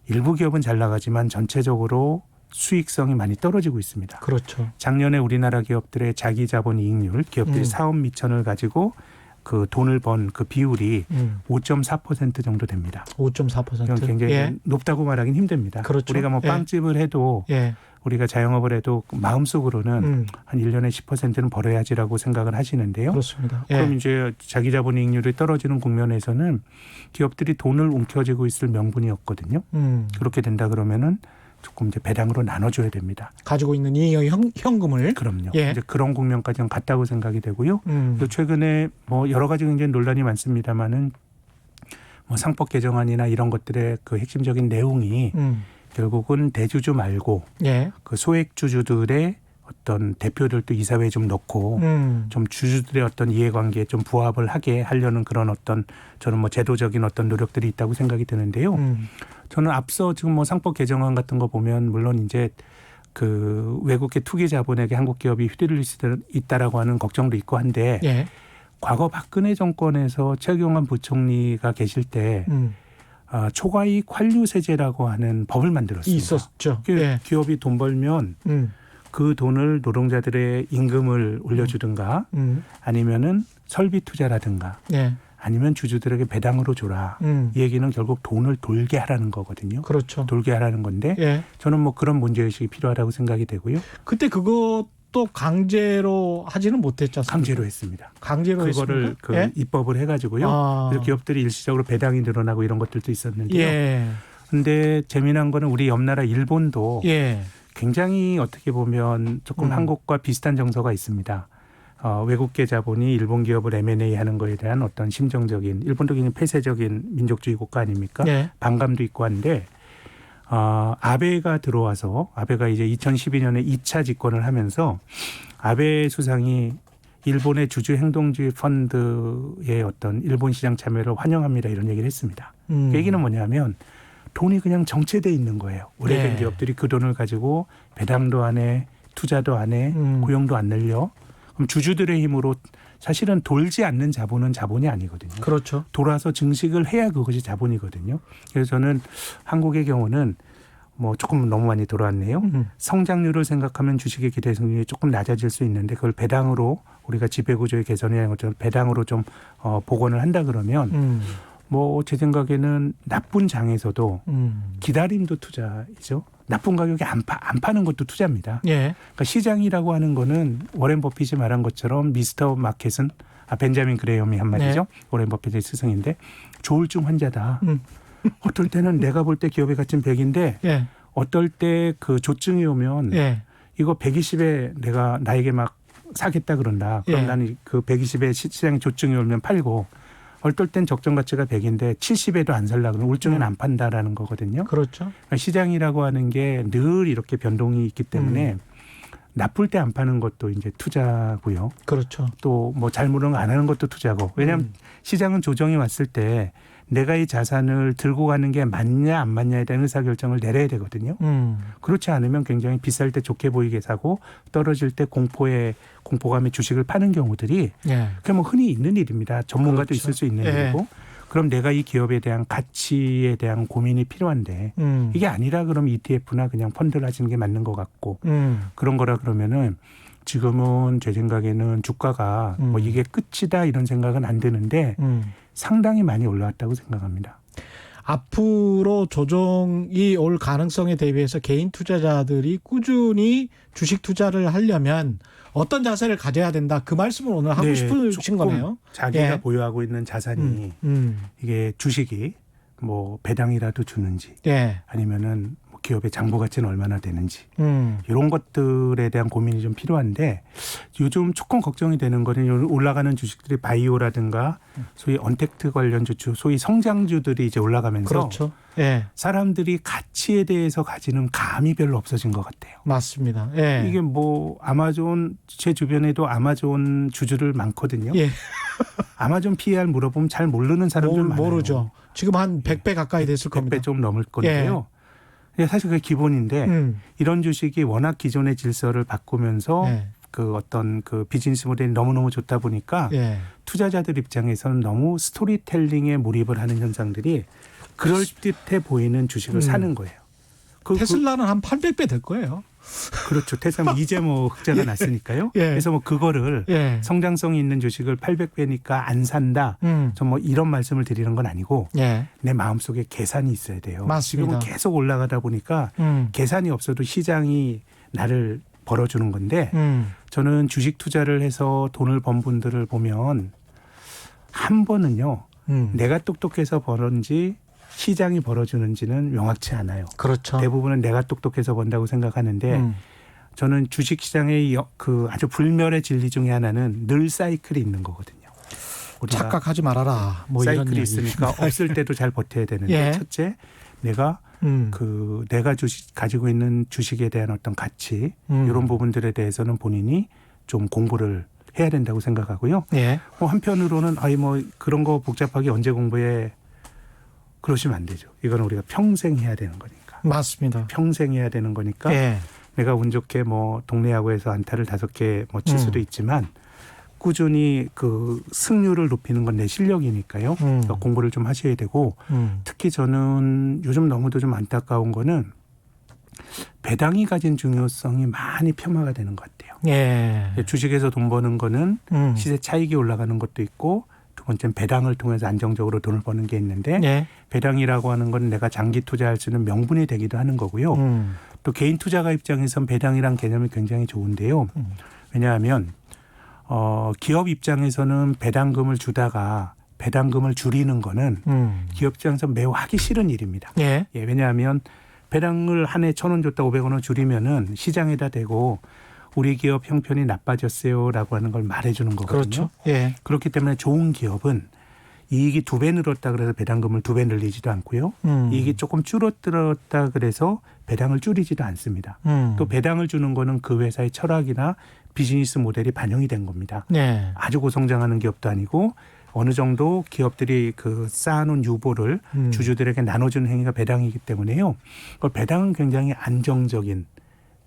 일부 기업은 잘 나가지만 전체적으로 수익성이 많이 떨어지고 있습니다. 그렇죠. 작년에 우리나라 기업들의 자기 자본 이익률, 기업들이 사업 미천을 가지고 그 돈을 번 그 비율이 5.4% 정도 됩니다. 5.4%. 이건 굉장히 예. 높다고 말하긴 힘듭니다. 그렇죠. 우리가 뭐 예. 빵집을 해도 예. 우리가 자영업을 해도 마음속으로는 한 1년에 10%는 벌어야지라고 생각을 하시는데요. 그렇습니다. 예. 그럼 이제 자기 자본 이익률이 떨어지는 국면에서는 기업들이 돈을 움켜쥐고 있을 명분이 없거든요. 그렇게 된다 그러면은 조금 이제 배당으로 나눠줘야 됩니다. 가지고 있는 이 현금을. 그럼요. 예. 이제 그런 국면까지는 갔다고 생각이 되고요. 또 최근에 뭐 여러 가지 굉장히 논란이 많습니다만은 뭐 상법 개정안이나 이런 것들의 그 핵심적인 내용이 결국은 대주주 말고 예. 그 소액주주들의 어떤 대표들도 이사회에 좀 넣고 좀 주주들의 어떤 이해관계에 좀 부합을 하게 하려는 그런 어떤 저는 뭐 제도적인 어떤 노력들이 있다고 생각이 드는데요. 저는 앞서 지금 뭐 상법 개정안 같은 거 보면 물론 이제 그 외국계 투기 자본에게 한국 기업이 휘둘릴 수 있다라고 하는 걱정도 있고 한데 예. 과거 박근혜 정권에서 최경환 부총리가 계실 때 초과이익 환류세제라고 하는 법을 만들었습니다. 있었죠. 예. 기업이 돈 벌면 그 돈을 노동자들의 임금을 올려주든가 아니면은 설비 투자라든가 예. 아니면 주주들에게 배당으로 줘라. 이 얘기는 결국 돈을 돌게 하라는 거거든요. 그렇죠. 돌게 하라는 건데 예. 저는 뭐 그런 문제의식이 필요하다고 생각이 되고요. 그때 그것도 강제로 하지는 못했죠. 강제로 했습니다. 강제로 그거를 했습니까? 그 예? 입법을 해가지고요. 아. 그래서 기업들이 일시적으로 배당이 늘어나고 이런 것들도 있었는데요. 예. 근데 재미난 거는 우리 옆나라 일본도 예. 굉장히 어떻게 보면 조금 한국과 비슷한 정서가 있습니다. 외국계 자본이 일본 기업을 M&A 하는 거에 대한 어떤 심정적인 일본도 굉장히 폐쇄적인 민족주의 국가 아닙니까? 예. 반감도 있고 한데 아베가 들어와서 아베가 이제 2012년에 2차 집권을 하면서 아베 수상이 일본의 주주 행동주의 펀드의 어떤 일본 시장 참여를 환영합니다 이런 얘기를 했습니다. 그 얘기는 뭐냐면 돈이 그냥 정체돼 있는 거예요. 오래된 네. 기업들이 그 돈을 가지고 배당도 안 해, 투자도 안 해, 고용도 안 늘려. 그럼 주주들의 힘으로 사실은 돌지 않는 자본은 자본이 아니거든요. 그렇죠. 돌아서 증식을 해야 그것이 자본이거든요. 그래서 저는 한국의 경우는 뭐 조금 너무 많이 돌아왔네요. 성장률을 생각하면 주식의 기대 성장률이 조금 낮아질 수 있는데 그걸 배당으로 우리가 지배구조의 개선이라는 것처럼 배당으로 좀 복원을 한다 그러면 뭐 제 생각에는 나쁜 장에서도 기다림도 투자이죠. 나쁜 가격에 안 파는 것도 투자입니다. 예. 그러니까 시장이라고 하는 거는 워렌 버핏이 말한 것처럼 미스터 마켓은 벤자민 그레이엄이 한 말이죠. 네. 워렌 버핏의 스승인데 조울증 환자다. 어떨 때는 내가 볼 때 기업의 가치는 100인데 예. 어떨 때 그 조증이 오면 예. 이거 120에 내가 나에게 막 사겠다 그런다. 그럼 예. 나는 그 120에 시장에 조증이 오면 팔고 어떨 땐 적정 가치가 100인데 70에도 안 살라 그러면 울증엔 안 판다라는 거거든요. 그렇죠. 그러니까 시장이라고 하는 게 늘 이렇게 변동이 있기 때문에 나쁠 때 안 파는 것도 이제 투자고요. 그렇죠. 또 뭐 잘못은 안 하는 것도 투자고. 왜냐하면 시장은 조정이 왔을 때 내가 이 자산을 들고 가는 게 맞냐 안 맞냐에 대한 의사결정을 내려야 되거든요. 그렇지 않으면 굉장히 비쌀 때 좋게 보이게 사고 떨어질 때 공포감에 주식을 파는 경우들이 예. 그게 뭐 흔히 있는 일입니다. 전문가도 그렇죠. 있을 수 있는 예. 일이고. 그럼 내가 이 기업에 대한 가치에 대한 고민이 필요한데 이게 아니라 그럼 ETF나 그냥 펀드를 하시는 게 맞는 것 같고 그런 거라 그러면은 지금은 제 생각에는 주가가 뭐 이게 끝이다 이런 생각은 안 드는데 상당히 많이 올라왔다고 생각합니다. 앞으로 조정이 올 가능성에 대비해서 개인 투자자들이 꾸준히 주식 투자를 하려면 어떤 자세를 가져야 된다. 그 말씀을 오늘 하고 싶으신 거네요. 자기가 예. 보유하고 있는 자산이 이게 주식이 뭐 배당이라도 주는지 예. 아니면은 뭐 기업의 장부 가치는 얼마나 되는지 이런 것들에 대한 고민이 좀 필요한데 요즘 조금 걱정이 되는 거는 올라가는 주식들이 바이오라든가 소위 언택트 관련 주주, 소위 성장주들이 이제 올라가면서 그렇죠. 예. 사람들이 가치에 대해서 가지는 감이 별로 없어진 것 같아요. 맞습니다. 예. 이게 뭐 아마존 제 주변에도 아마존 주주들 많거든요. 예. 아마존 PER 물어보면 잘 모르는 사람들 많아요. 모르죠. 지금 한 100배 가까이 됐을 겁니다. 100배 좀 넘을 건데요. 사실 그게 기본인데 이런 주식이 워낙 기존의 질서를 바꾸면서 그 어떤 그 비즈니스 모델이 너무너무 좋다 보니까 투자자들 입장에서는 너무 스토리텔링에 몰입을 하는 현상들이 그럴듯해 보이는 주식을 사는 거예요. 테슬라는 한 800배 될 거예요. 그렇죠. 테슬라 이제 뭐 흑자가 났으니까요. 예. 그래서 뭐 그거를 성장성이 있는 주식을 800배니까 안 산다. 좀 뭐 이런 말씀을 드리는 건 아니고 내 마음속에 계산이 있어야 돼요. 맞습니다. 지금은 계속 올라가다 보니까 계산이 없어도 시장이 나를 벌어주는 건데 저는 주식 투자를 해서 돈을 번 분들을 보면 한 번은요. 내가 똑똑해서 벌었는지 시장이 벌어주는지는 명확치 않아요. 그렇죠. 대부분은 내가 똑똑해서 번다고 생각하는데 저는 주식시장의 그 아주 불멸의 진리 중에 하나는 늘 사이클이 있는 거거든요. 착각하지 말아라. 뭐 사이클이 이런 있으니까 없을 때도 잘 버텨야 되는데 첫째 내가 내가 가지고 있는 주식에 대한 어떤 가치 이런 부분들에 대해서는 본인이 좀 공부를 해야 된다고 생각하고요. 한편으로는 뭐 그런 거 복잡하게 언제 공부해 그러시면 안 되죠. 이건 우리가 평생 해야 되는 거니까. 맞습니다. 평생 해야 되는 거니까 내가 운 좋게 뭐 동네 야구에서 안타를 5개 뭐 칠 수도 있지만 꾸준히 그 승률을 높이는 건 내 실력이니까요. 그러니까 공부를 좀 하셔야 되고 특히 저는 요즘 너무도 좀 안타까운 거는 배당이 가진 중요성이 많이 폄하가 되는 것 같아요. 주식에서 돈 버는 거는 시세 차익이 올라가는 것도 있고 두 번째는 배당을 통해서 안정적으로 돈을 버는 게 있는데 배당이라고 하는 건 내가 장기 투자할 수 있는 명분이 되기도 하는 거고요. 또 개인 투자가 입장에선 배당이란 개념이 굉장히 좋은데요. 왜냐하면 기업 입장에서는 배당금을 주다가 배당금을 줄이는 거는 기업 입장에서 매우 하기 싫은 일입니다. 왜냐하면 배당을 한 해 1,000원 줬다 500원을 줄이면은 시장에다 대고 우리 기업 형편이 나빠졌어요라고 하는 걸 말해주는 거거든요. 그렇죠. 그렇기 때문에 좋은 기업은 이익이 2배 늘었다 그래서 배당금을 2배 늘리지도 않고요. 이익이 조금 줄어들었다 그래서 배당을 줄이지도 않습니다. 또 배당을 주는 거는 그 회사의 철학이나 비즈니스 모델이 반영이 된 겁니다. 아주 고성장하는 기업도 아니고 어느 정도 기업들이 그 쌓아놓은 유보를 주주들에게 나눠주는 행위가 배당이기 때문에요. 배당은 굉장히 안정적인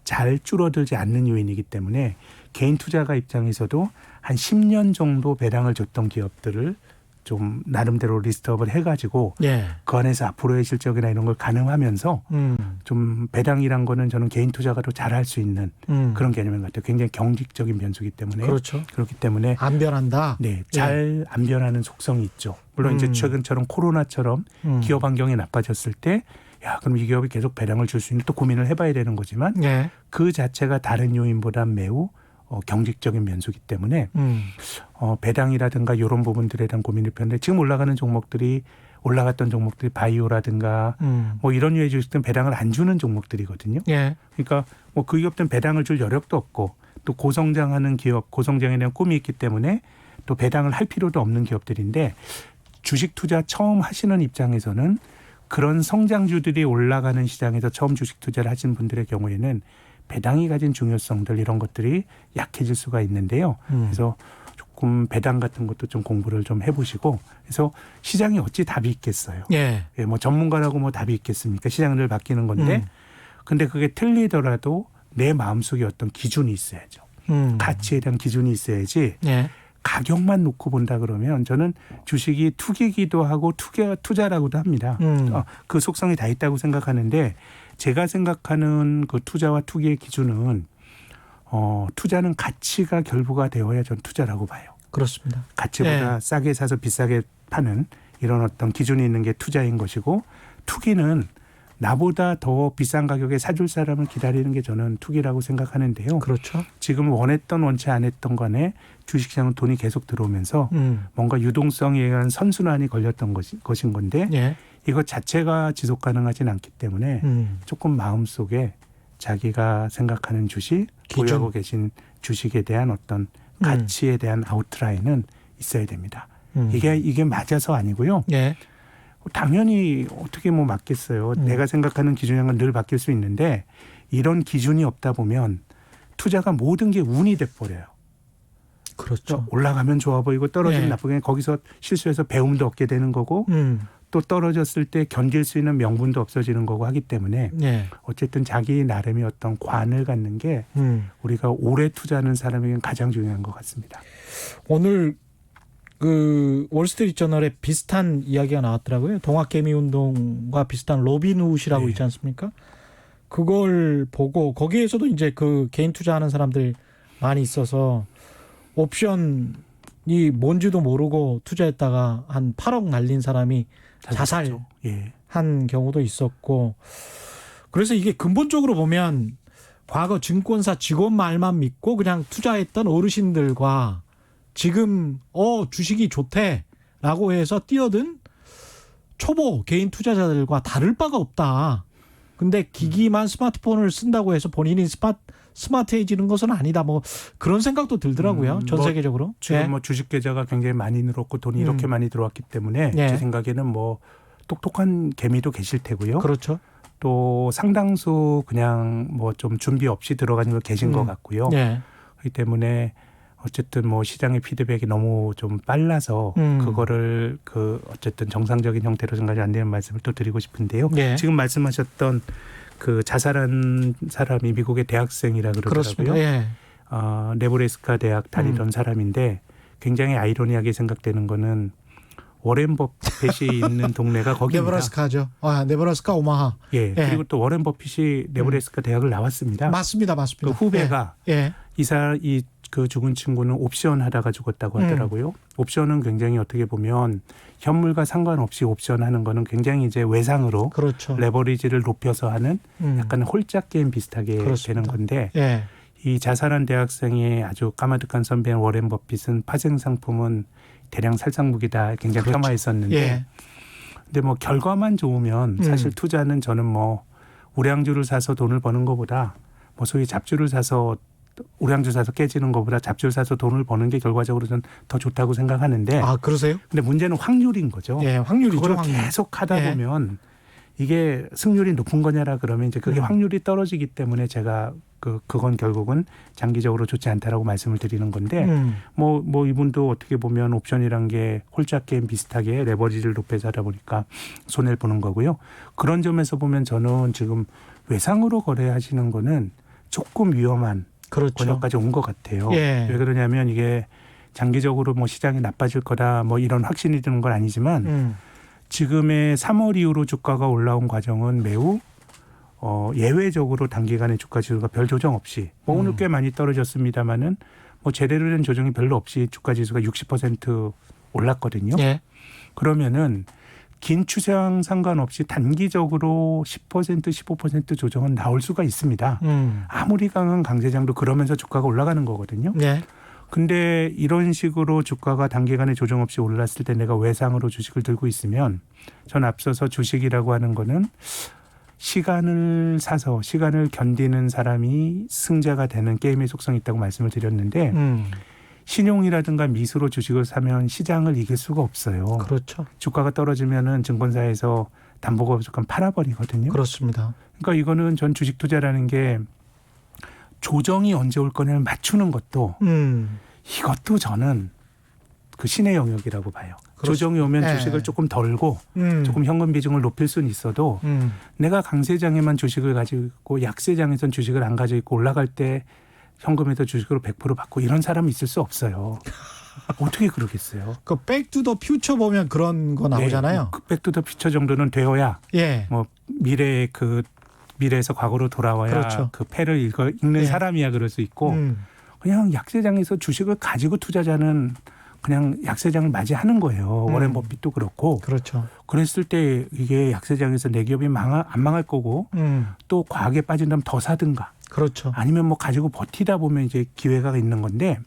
잘 줄어들지 않는 요인이기 때문에 개인 투자가 입장에서도 한 10년 정도 배당을 줬던 기업들을 좀 나름대로 리스트업을 해가지고 그 안에서 앞으로의 실적이나 이런 걸 가늠하면서 좀 배당이란 거는 저는 개인 투자가도 잘할 수 있는 그런 개념인 것 같아요. 굉장히 경직적인 변수기 때문에 그렇기 때문에 안 변한다. 잘 안 변하는 속성이 있죠. 물론 이제 최근처럼 코로나처럼 기업 환경이 나빠졌을 때 그럼 이 기업이 계속 배당을 줄 수 있는 또 고민을 해봐야 되는 거지만 그 자체가 다른 요인보다 매우 경직적인 변수기 때문에 배당이라든가 이런 부분들에 대한 고민을 폈는데 지금 올라갔던 종목들이 바이오라든가 뭐 이런 유의 주식들은 배당을 안 주는 종목들이거든요. 그러니까 뭐 그 기업들은 배당을 줄 여력도 없고 또 고성장하는 기업, 고성장에 대한 꿈이 있기 때문에 또 배당을 할 필요도 없는 기업들인데 주식 투자 처음 하시는 입장에서는 그런 성장주들이 올라가는 시장에서 처음 주식 투자를 하신 분들의 경우에는 배당이 가진 중요성들 이런 것들이 약해질 수가 있는데요. 그래서 조금 배당 같은 것도 좀 공부를 좀 해보시고 그래서 시장이 어찌 답이 있겠어요. 뭐 전문가라고 뭐 답이 있겠습니까? 시장은 늘 바뀌는 건데 근데 그게 틀리더라도 내 마음속에 어떤 기준이 있어야죠. 가치에 대한 기준이 있어야지 가격만 놓고 본다 그러면 저는 주식이 투기기도 하고 투자라고도 합니다. 그 속성이 다 있다고 생각하는데 제가 생각하는 그 투자와 투기의 기준은 투자는 가치가 결부가 되어야 전 투자라고 봐요. 그렇습니다. 가치보다 싸게 사서 비싸게 파는 이런 어떤 기준이 있는 게 투자인 것이고 투기는 나보다 더 비싼 가격에 사줄 사람을 기다리는 게 저는 투기라고 생각하는데요. 그렇죠. 지금 원했던 원치 않았던 간에 주식시장은 돈이 계속 들어오면서 뭔가 유동성에 의한 선순환이 걸렸던 것인 건데 이것 자체가 지속 가능하진 않기 때문에 조금 마음속에 자기가 생각하는 주식, 기준. 보유하고 계신 주식에 대한 어떤 가치에 대한 아웃라인은 있어야 됩니다. 이게 맞아서 아니고요. 예. 당연히 어떻게 뭐 맞겠어요. 내가 생각하는 기준은 늘 바뀔 수 있는데 이런 기준이 없다 보면 투자가 모든 게 운이 돼버려요. 그렇죠. 올라가면 좋아 보이고 떨어지면 예. 나쁘게 거기서 실수해서 배움도 얻게 되는 거고 또 떨어졌을 때 견딜 수 있는 명분도 없어지는 거고 하기 때문에 예. 어쨌든 자기 나름의 어떤 관을 갖는 게 우리가 오래 투자하는 사람에게는 가장 중요한 것 같습니다. 오늘 그 월스트리트저널에 비슷한 이야기가 나왔더라고요. 동학개미 운동과 비슷한 로빈훗이라고 네. 있지 않습니까? 그걸 보고 거기에서도 이제 그 개인 투자하는 사람들이 많이 있어서 옵션이 뭔지도 모르고 투자했다가 한 8억 날린 사람이 자살한 예. 경우도 있었고, 그래서 이게 근본적으로 보면 과거 증권사 직원 말만 믿고 그냥 투자했던 어르신들과 지금 주식이 좋대라고 해서 뛰어든 초보 개인 투자자들과 다를 바가 없다. 근데 기기만 스마트폰을 쓴다고 해서 본인이 스마트해지는 것은 아니다. 뭐 그런 생각도 들더라고요. 전 세계적으로. 지금 예. 뭐 주식 계좌가 굉장히 많이 늘었고 돈이 이렇게 많이 들어왔기 때문에 예. 제 생각에는 뭐 똑똑한 개미도 계실 테고요. 그렇죠. 또 상당수 그냥 뭐 좀 준비 없이 들어가는 거 계신 것 같고요. 예. 그렇기 때문에 어쨌든 뭐 시장의 피드백이 너무 좀 빨라서 그거를 어쨌든 정상적인 형태로 생각이 안 되는 말씀을 또 드리고 싶은데요. 예. 지금 말씀하셨던 그 자살한 사람이 미국의 대학생이라 그러더라고요. 그렇습니다. 예. 네브래스카 대학 다니던 사람인데 굉장히 아이러니하게 생각되는 거는 워렌 버핏이 있는 동네가 거기입니다. 네브라스카죠. 네브라스카 오마하. 예. 그리고 또 워렌 버핏이 네브래스카 대학을 나왔습니다. 맞습니다. 그 후배가 예. 그 죽은 친구는 옵션 하다가 죽었다고 하더라고요. 옵션은 굉장히 어떻게 보면 현물과 상관없이 옵션 하는 거는 굉장히 이제 외상으로 그렇죠. 레버리지를 높여서 하는 약간 홀짝 게임 비슷하게 그렇습니다. 되는 건데 예. 이 자살한 대학생의 아주 까마득한 선배인 워렌 버핏은 파생 상품은 대량 살상무기다 굉장히 그렇죠. 폄하했었는데 예. 근데 뭐 결과만 좋으면 사실 투자는 저는 뭐 우량주를 사서 돈을 버는 것보다 뭐 소위 잡주를 사서 우량주 사서 깨지는 것보다 잡주를 사서 돈을 버는 게 결과적으로 는 더 좋다고 생각하는데 그러세요? 근데 문제는 확률인 거죠. 예, 확률이죠. 그걸 확률. 계속 하다 예. 보면 이게 승률이 높은 거냐라 그러면 이제 그게 확률이 떨어지기 때문에 제가 그건 결국은 장기적으로 좋지 않다라고 말씀을 드리는 건데 뭐 이분도 어떻게 보면 옵션이란 게 홀짝 게임 비슷하게 레버리지를 높여서 하다 보니까 손해를 보는 거고요. 그런 점에서 보면 저는 지금 외상으로 거래하시는 거는 조금 위험한 그렇죠. 권역까지 온 것 같아요. 예. 왜 그러냐면 이게 장기적으로 뭐 시장이 나빠질 거다 뭐 이런 확신이 드는 건 아니지만 지금의 3월 이후로 주가가 올라온 과정은 매우 예외적으로 단기간에 주가 지수가 별 조정 없이 뭐 오늘 꽤 많이 떨어졌습니다마는 뭐 제대로 된 조정이 별로 없이 주가 지수가 60% 올랐거든요. 예. 그러면은 긴 추세랑 상관없이 단기적으로 10% 15% 조정은 나올 수가 있습니다. 아무리 강한 강세장도 그러면서 주가가 올라가는 거거든요. 예. 근데 이런 식으로 주가가 단기간에 조정 없이 올랐을 때 내가 외상으로 주식을 들고 있으면 전 앞서서 주식이라고 하는 거는 시간을 사서 시간을 견디는 사람이 승자가 되는 게임의 속성이 있다고 말씀을 드렸는데 신용이라든가 미수로 주식을 사면 시장을 이길 수가 없어요. 그렇죠. 주가가 떨어지면은 증권사에서 담보가 부족하면 팔아버리거든요. 그렇습니다. 그러니까 이거는 전 주식 투자라는 게 조정이 언제 올 거냐를 맞추는 것도 이것도 저는 그 신의 영역이라고 봐요. 그렇습니다. 조정이 오면 네. 주식을 조금 덜고 조금 현금 비중을 높일 수는 있어도 내가 강세장에만 주식을 가지고 있고 약세장에선 주식을 안 가지고 있고 올라갈 때 현금에다 주식으로 100% 받고 이런 사람이 있을 수 없어요. 어떻게 그러겠어요? 그 백투더 퓨처 보면 그런 거 나오잖아요. 네, 백투더 퓨처 정도는 되어야 예. 뭐 미래에서 과거로 돌아와야 그렇죠. 그 패를 읽는 예. 사람이야 그럴 수 있고 그냥 약세장에서 주식을 가지고 투자자는 그냥 약세장을 맞이하는 거예요. 워렌 버핏도 그렇고. 그렇죠. 그랬을 때 이게 약세장에서 내 기업이 안 망할 거고 또 과하게 빠진다면 더 사든가 그렇죠. 아니면 뭐 가지고 버티다 보면 이제 기회가 있는 건데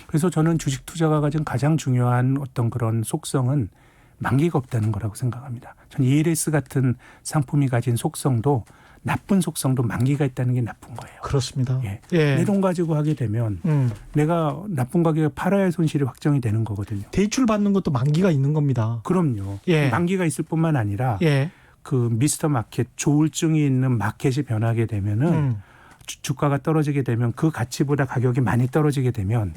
그래서 저는 주식 투자가 가진 가장 중요한 어떤 그런 속성은 만기가 없다는 거라고 생각합니다. 전 ELS 같은 상품이 가진 속성도 나쁜 속성도 만기가 있다는 게 나쁜 거예요. 그렇습니다. 예. 예. 내 돈 가지고 하게 되면 내가 나쁜 가격에 팔아야 손실이 확정이 되는 거거든요. 대출 받는 것도 만기가 있는 겁니다. 그럼요. 예. 만기가 있을 뿐만 아니라 예. 그 미스터 마켓 조울증이 있는 마켓이 변하게 되면은 주가가 떨어지게 되면 그 가치보다 가격이 많이 떨어지게 되면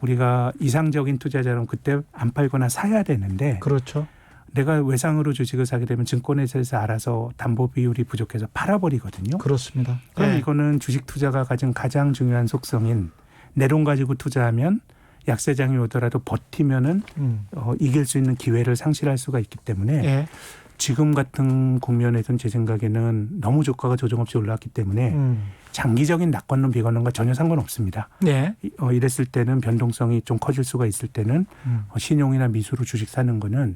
우리가 이상적인 투자자는 그때 안 팔거나 사야 되는데 그렇죠. 내가 외상으로 주식을 사게 되면 증권회사에서 알아서 담보 비율이 부족해서 팔아버리거든요. 그렇습니다. 그럼 예. 이거는 주식 투자가 가진 가장 중요한 속성인 내 돈 가지고 투자하면 약세장이 오더라도 버티면은 이길 수 있는 기회를 상실할 수가 있기 때문에 예. 지금 같은 국면에서는 제 생각에는 너무 주가가 조정 없이 올라왔기 때문에 장기적인 낙관론 비관론과 전혀 상관없습니다. 네. 이랬을 때는 변동성이 좀 커질 수가 있을 때는 신용이나 미수로 주식 사는 거는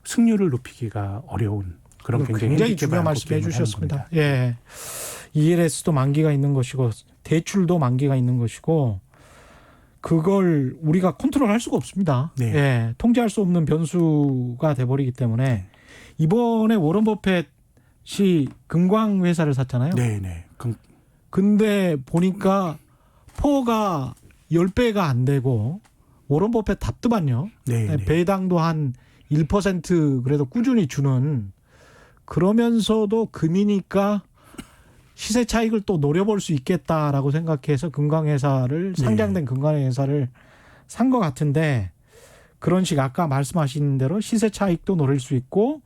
승률을 높이기가 어려운 그런 굉장히 중요한 말씀 해주셨습니다. 예, ELS도 만기가 있는 것이고 대출도 만기가 있는 것이고 그걸 우리가 컨트롤할 수가 없습니다. 네. 예, 통제할 수 없는 변수가 돼버리기 때문에 이번에 워런 버핏이 금광 회사를 샀잖아요. 네네. 근데 보니까 포가 10배가 안 되고 워런 버핏 답답한요. 네네. 배당도 한 1% 그래도 꾸준히 주는 그러면서도 금이니까 시세 차익을 또 노려볼 수 있겠다라고 생각해서 금강회사를 상장된 금강회사를 산 것 같은데 그런 식 아까 말씀하신 대로 시세 차익도 노릴 수 있고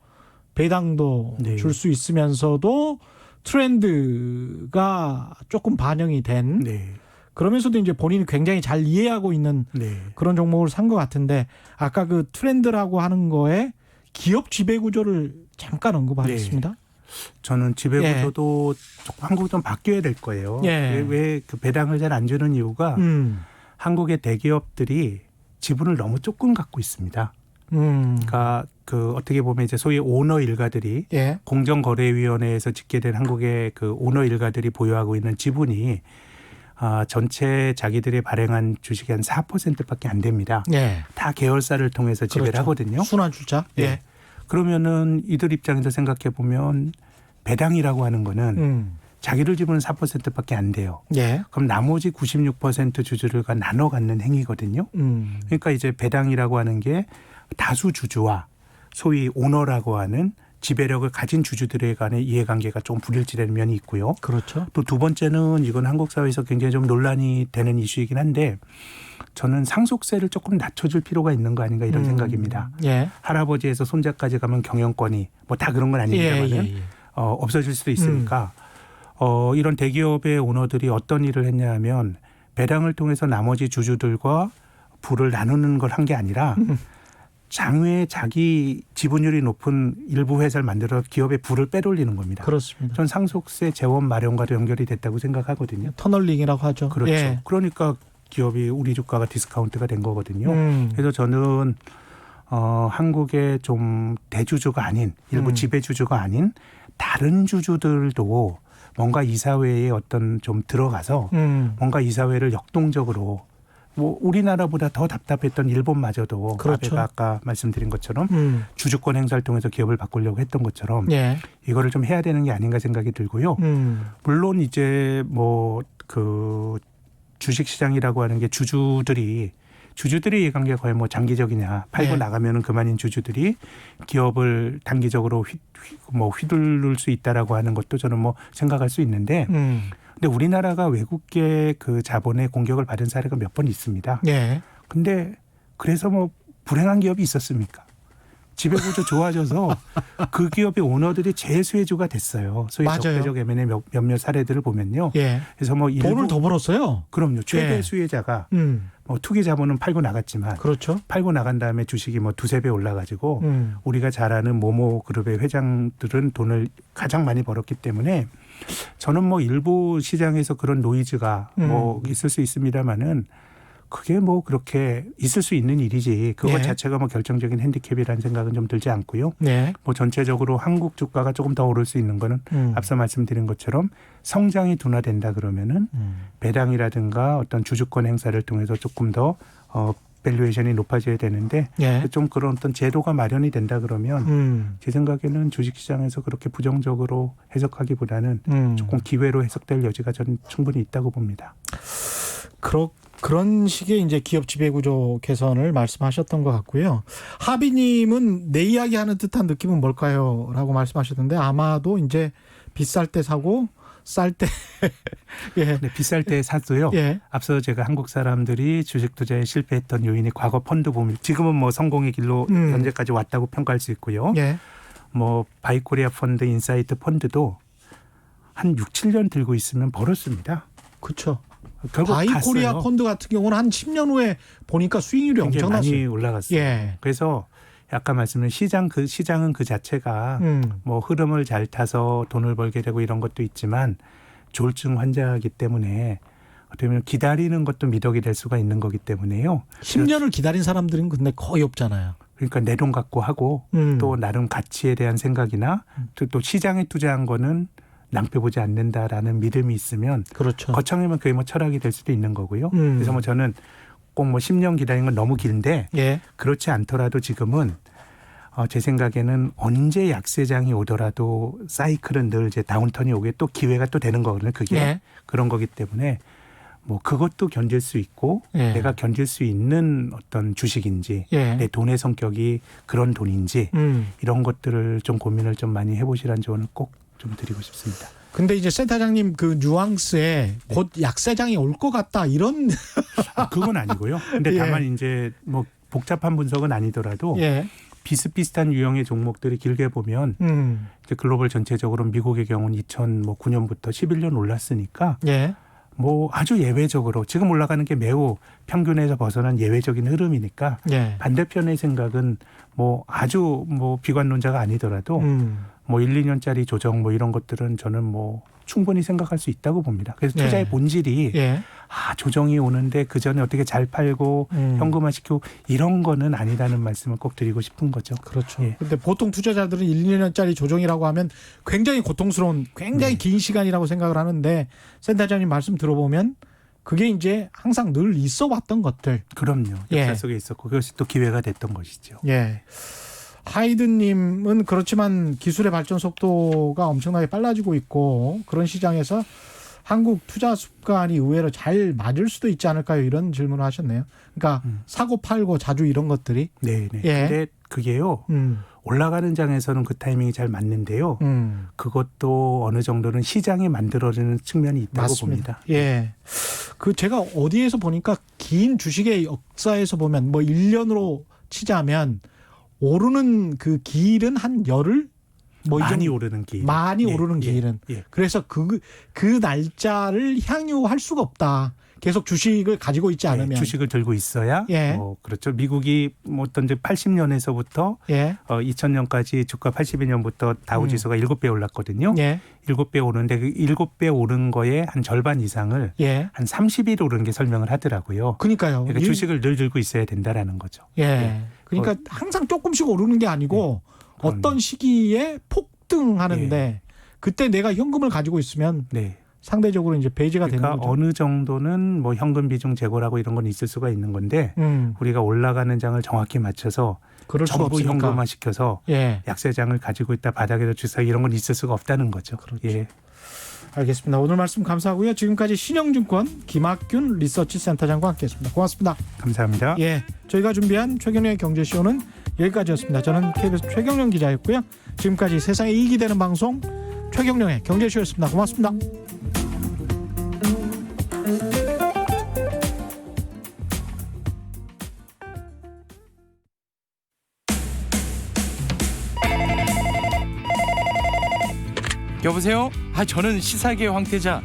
배당도 네. 줄 수 있으면서도 트렌드가 조금 반영이 된 네. 그러면서도 이제 본인이 굉장히 잘 이해하고 있는 네. 그런 종목을 산 것 같은데 아까 그 트렌드라고 하는 거에 기업 지배 구조를 잠깐 언급하셨습니다. 네. 저는 지배 구조도 조금 한국 좀 바뀌어야 될 거예요. 예. 왜 그 배당을 잘 안 주는 이유가 한국의 대기업들이 지분을 너무 조금 갖고 있습니다. 그러니까 그 어떻게 보면 이제 소위 오너 일가들이 예. 공정거래위원회에서 집계된 한국의 그 오너 일가들이 보유하고 있는 지분이 전체 자기들이 발행한 주식이 한 4%밖에 안 됩니다. 예. 다 계열사를 통해서 지배를 그렇죠. 하거든요. 순환 출자. 예. 그러면은 이들 입장에서 생각해 보면 배당이라고 하는 거는 자기들 지분은 4%밖에 안 돼요. 예. 그럼 나머지 96% 주주들과 나눠 갖는 행위거든요. 그러니까 이제 배당이라고 하는 게 다수 주주와 소위 오너라고 하는 지배력을 가진 주주들에 간의 이해관계가 좀 불일치되는 면이 있고요. 그렇죠. 또 두 번째는 이건 한국 사회에서 굉장히 좀 논란이 되는 이슈이긴 한데 저는 상속세를 조금 낮춰줄 필요가 있는 거 아닌가 이런 생각입니다. 예. 할아버지에서 손자까지 가면 경영권이 뭐 다 그런 건 아닙니다만은 없어질 수도 있으니까 이런 대기업의 오너들이 어떤 일을 했냐 하면 배당을 통해서 나머지 주주들과 부를 나누는 걸 한 게 아니라 장외에 자기 지분율이 높은 일부 회사를 만들어 기업의 부를 빼돌리는 겁니다. 그렇습니다. 전 상속세 재원 마련과도 연결이 됐다고 생각하거든요. 터널링이라고 하죠. 그렇죠. 예. 그러니까 기업이 우리 주가가 디스카운트가 된 거거든요. 그래서 저는 한국의 좀 대주주가 아닌 일부 지배주주가 아닌 다른 주주들도 뭔가 이사회에 어떤 좀 들어가서 뭔가 이사회를 역동적으로 뭐 우리나라보다 더 답답했던 일본마저도 그렇죠. 아베가 아까 말씀드린 것처럼 주주권 행사를 통해서 기업을 바꾸려고 했던 것처럼 예. 이거를 좀 해야 되는 게 아닌가 생각이 들고요. 물론 이제 뭐 그 주식시장이라고 하는 게 주주들이 이해관계가 거의 뭐 장기적이냐 팔고 네. 나가면은 그만인 주주들이 기업을 단기적으로 휘둘를 수 있다라고 하는 것도 저는 뭐 생각할 수 있는데 근데 우리나라가 외국계 그 자본의 공격을 받은 사례가 몇 번 있습니다. 예. 근데 그래서 뭐 불행한 기업이 있었습니까? 지배구조 좋아져서 그 기업의 오너들이 재수혜주가 됐어요. 소위 맞아요. 적대적 M&A 몇몇 사례들을 보면요. 예. 그래서 뭐 돈을 더 벌었어요. 그럼요. 최대 예. 수혜자가 뭐 투기 자본은 팔고 나갔지만 그렇죠. 팔고 나간 다음에 주식이 뭐 두세 배 올라가지고 우리가 잘 아는 모모 그룹의 회장들은 돈을 가장 많이 벌었기 때문에 저는 뭐 일부 시장에서 그런 노이즈가 뭐 있을 수 있습니다만은 그게 뭐 그렇게 있을 수 있는 일이지 그것 예. 자체가 뭐 결정적인 핸디캡이라는 생각은 좀 들지 않고요. 네. 뭐 전체적으로 한국 주가가 조금 더 오를 수 있는 거는 앞서 말씀드린 것처럼 성장이 둔화된다 그러면은 배당이라든가 어떤 주주권 행사를 통해서 조금 더 밸류에이션이 높아져야 되는데 예. 좀 그런 어떤 제도가 마련이 된다 그러면 제 생각에는 주식시장에서 그렇게 부정적으로 해석하기보다는 조금 기회로 해석될 여지가 저는 충분히 있다고 봅니다. 그런 식의 이제 기업 지배구조 개선을 말씀하셨던 것 같고요. 하비님은 내 이야기하는 듯한 느낌은 뭘까요? 라고 말씀하셨는데 아마도 이제 비쌀 때 사고 쌀 때 예. 네, 비쌀 때 사도요. 예. 앞서 제가 한국 사람들이 주식 투자에 실패했던 요인이 과거 펀드 붐, 지금은 뭐 성공의 길로 현재까지 왔다고 평가할 수 있고요. 예. 뭐 바이코리아 펀드, 인사이트 펀드도 한 6, 7년 들고 있으면 벌었습니다. 그렇죠. 결국 바이코리아 갔어요. 펀드 같은 경우는 한 10년 후에 보니까 수익률이 굉장히 엄청났어요. 많이 올라갔어요. 예. 그래서 아까 말씀드린 시장은 그 자체가 뭐 흐름을 잘 타서 돈을 벌게 되고 이런 것도 있지만 조울증 환자이기 때문에 어떻게 보면 기다리는 것도 미덕이 될 수가 있는 거기 때문에요. 10년을 기다린 사람들은 근데 거의 없잖아요. 그러니까 내 돈 갖고 하고 또 나름 가치에 대한 생각이나 또 시장에 투자한 거는 낭패 보지 않는다라는 믿음이 있으면 그렇죠. 거창하면 그게 뭐 철학이 될 수도 있는 거고요. 그래서 뭐 저는 꼭 뭐 10년 기다리는 건 너무 길인데 예. 그렇지 않더라도 지금은 제 생각에는 언제 약세장이 오더라도 사이클은 늘 이제 다운턴이 오게 또 기회가 또 되는 거거든요. 그게 예. 그런 거기 때문에 뭐 그것도 견딜 수 있고 예. 내가 견딜 수 있는 어떤 주식인지 예. 내 돈의 성격이 그런 돈인지 이런 것들을 좀 고민을 좀 많이 해보시라는 조언을 꼭 좀 드리고 싶습니다. 근데 이제 센터장님 그 뉘앙스에 곧 약세장이 올 것 같다 이런 그건 아니고요. 근데 예. 다만 이제 뭐 복잡한 분석은 아니더라도 예. 비슷비슷한 유형의 종목들이 길게 보면 이제 글로벌 전체적으로 미국의 경우는 2009년부터 11년 올랐으니까 예. 뭐 아주 예외적으로 지금 올라가는 게 매우 평균에서 벗어난 예외적인 흐름이니까 예. 반대편의 생각은 뭐 아주 뭐 비관론자가 아니더라도 뭐 1, 2년짜리 조정 뭐 이런 것들은 저는 뭐 충분히 생각할 수 있다고 봅니다. 그래서 투자의 예. 본질이 예. 조정이 오는데 그 전에 어떻게 잘 팔고 현금화시키고 이런 거는 아니라는 말씀을 꼭 드리고 싶은 거죠. 그렇죠. 예. 근데 보통 투자자들은 1, 2년짜리 조정이라고 하면 굉장히 고통스러운 굉장히 긴 시간이라고 생각을 하는데 센터장님 말씀 들어보면 그게 이제 항상 늘 있어 왔던 것들. 그럼요. 예. 역사 속에 있었고 그것이 또 기회가 됐던 것이죠. 예. 하이든님은 그렇지만 기술의 발전 속도가 엄청나게 빨라지고 있고 그런 시장에서 한국 투자 습관이 의외로 잘 맞을 수도 있지 않을까요? 이런 질문을 하셨네요. 그러니까 사고 팔고 자주 이런 것들이. 네. 예. 근데 그게요. 올라가는 장에서는 그 타이밍이 잘 맞는데요. 그것도 어느 정도는 시장이 만들어지는 측면이 있다고 맞습니다. 봅니다. 예. 그 제가 어디에서 보니까 긴 주식의 역사에서 보면 뭐 1년으로 치자면 오르는 그 길은 한 열흘? 뭐 많이 오르는 길. 많이 오르는 길은. 예. 그래서 그 날짜를 향유할 수가 없다. 계속 주식을 가지고 있지 않으면. 주식을 들고 있어야. 예. 그렇죠. 미국이 뭐 어떤 이제 80년에서부터 예. 2000년까지 주가 82년부터 다우지수가 7배 올랐거든요. 예. 7배 오르는데 그 7배 오른 거에 한 절반 이상을 예. 한 30일 오른 게 설명을 하더라고요. 그러니까요. 그러니까 주식을 늘 들고 있어야 된다라는 거죠. 예. 그러니까 항상 조금씩 오르는 게 아니고 그럼요. 어떤 시기에 폭등하는데 그때 내가 현금을 가지고 있으면 네. 상대적으로 이제 배제가 그러니까 되는 거죠. 어느 정도는 뭐 현금 비중 제고라고 이런 건 있을 수가 있는 건데 우리가 올라가는 장을 정확히 맞춰서 그럴 수가 전부 없으니까. 현금화 시켜서 예. 약세장을 가지고 있다 바닥에서 주사 이런 건 있을 수가 없다는 거죠. 그렇죠. 예. 알겠습니다. 오늘 말씀 감사하고요. 지금까지 신영증권 김학균 리서치센터장과 함께했습니다. 고맙습니다. 감사합니다. 예, 저희가 준비한 최경영의 경제쇼는 여기까지였습니다. 저는 KBS 최경영 기자였고요. 지금까지 세상에 이익이 되는 방송 최경영의 경제쇼였습니다. 고맙습니다. 여보세요? 저는 시사계 황태자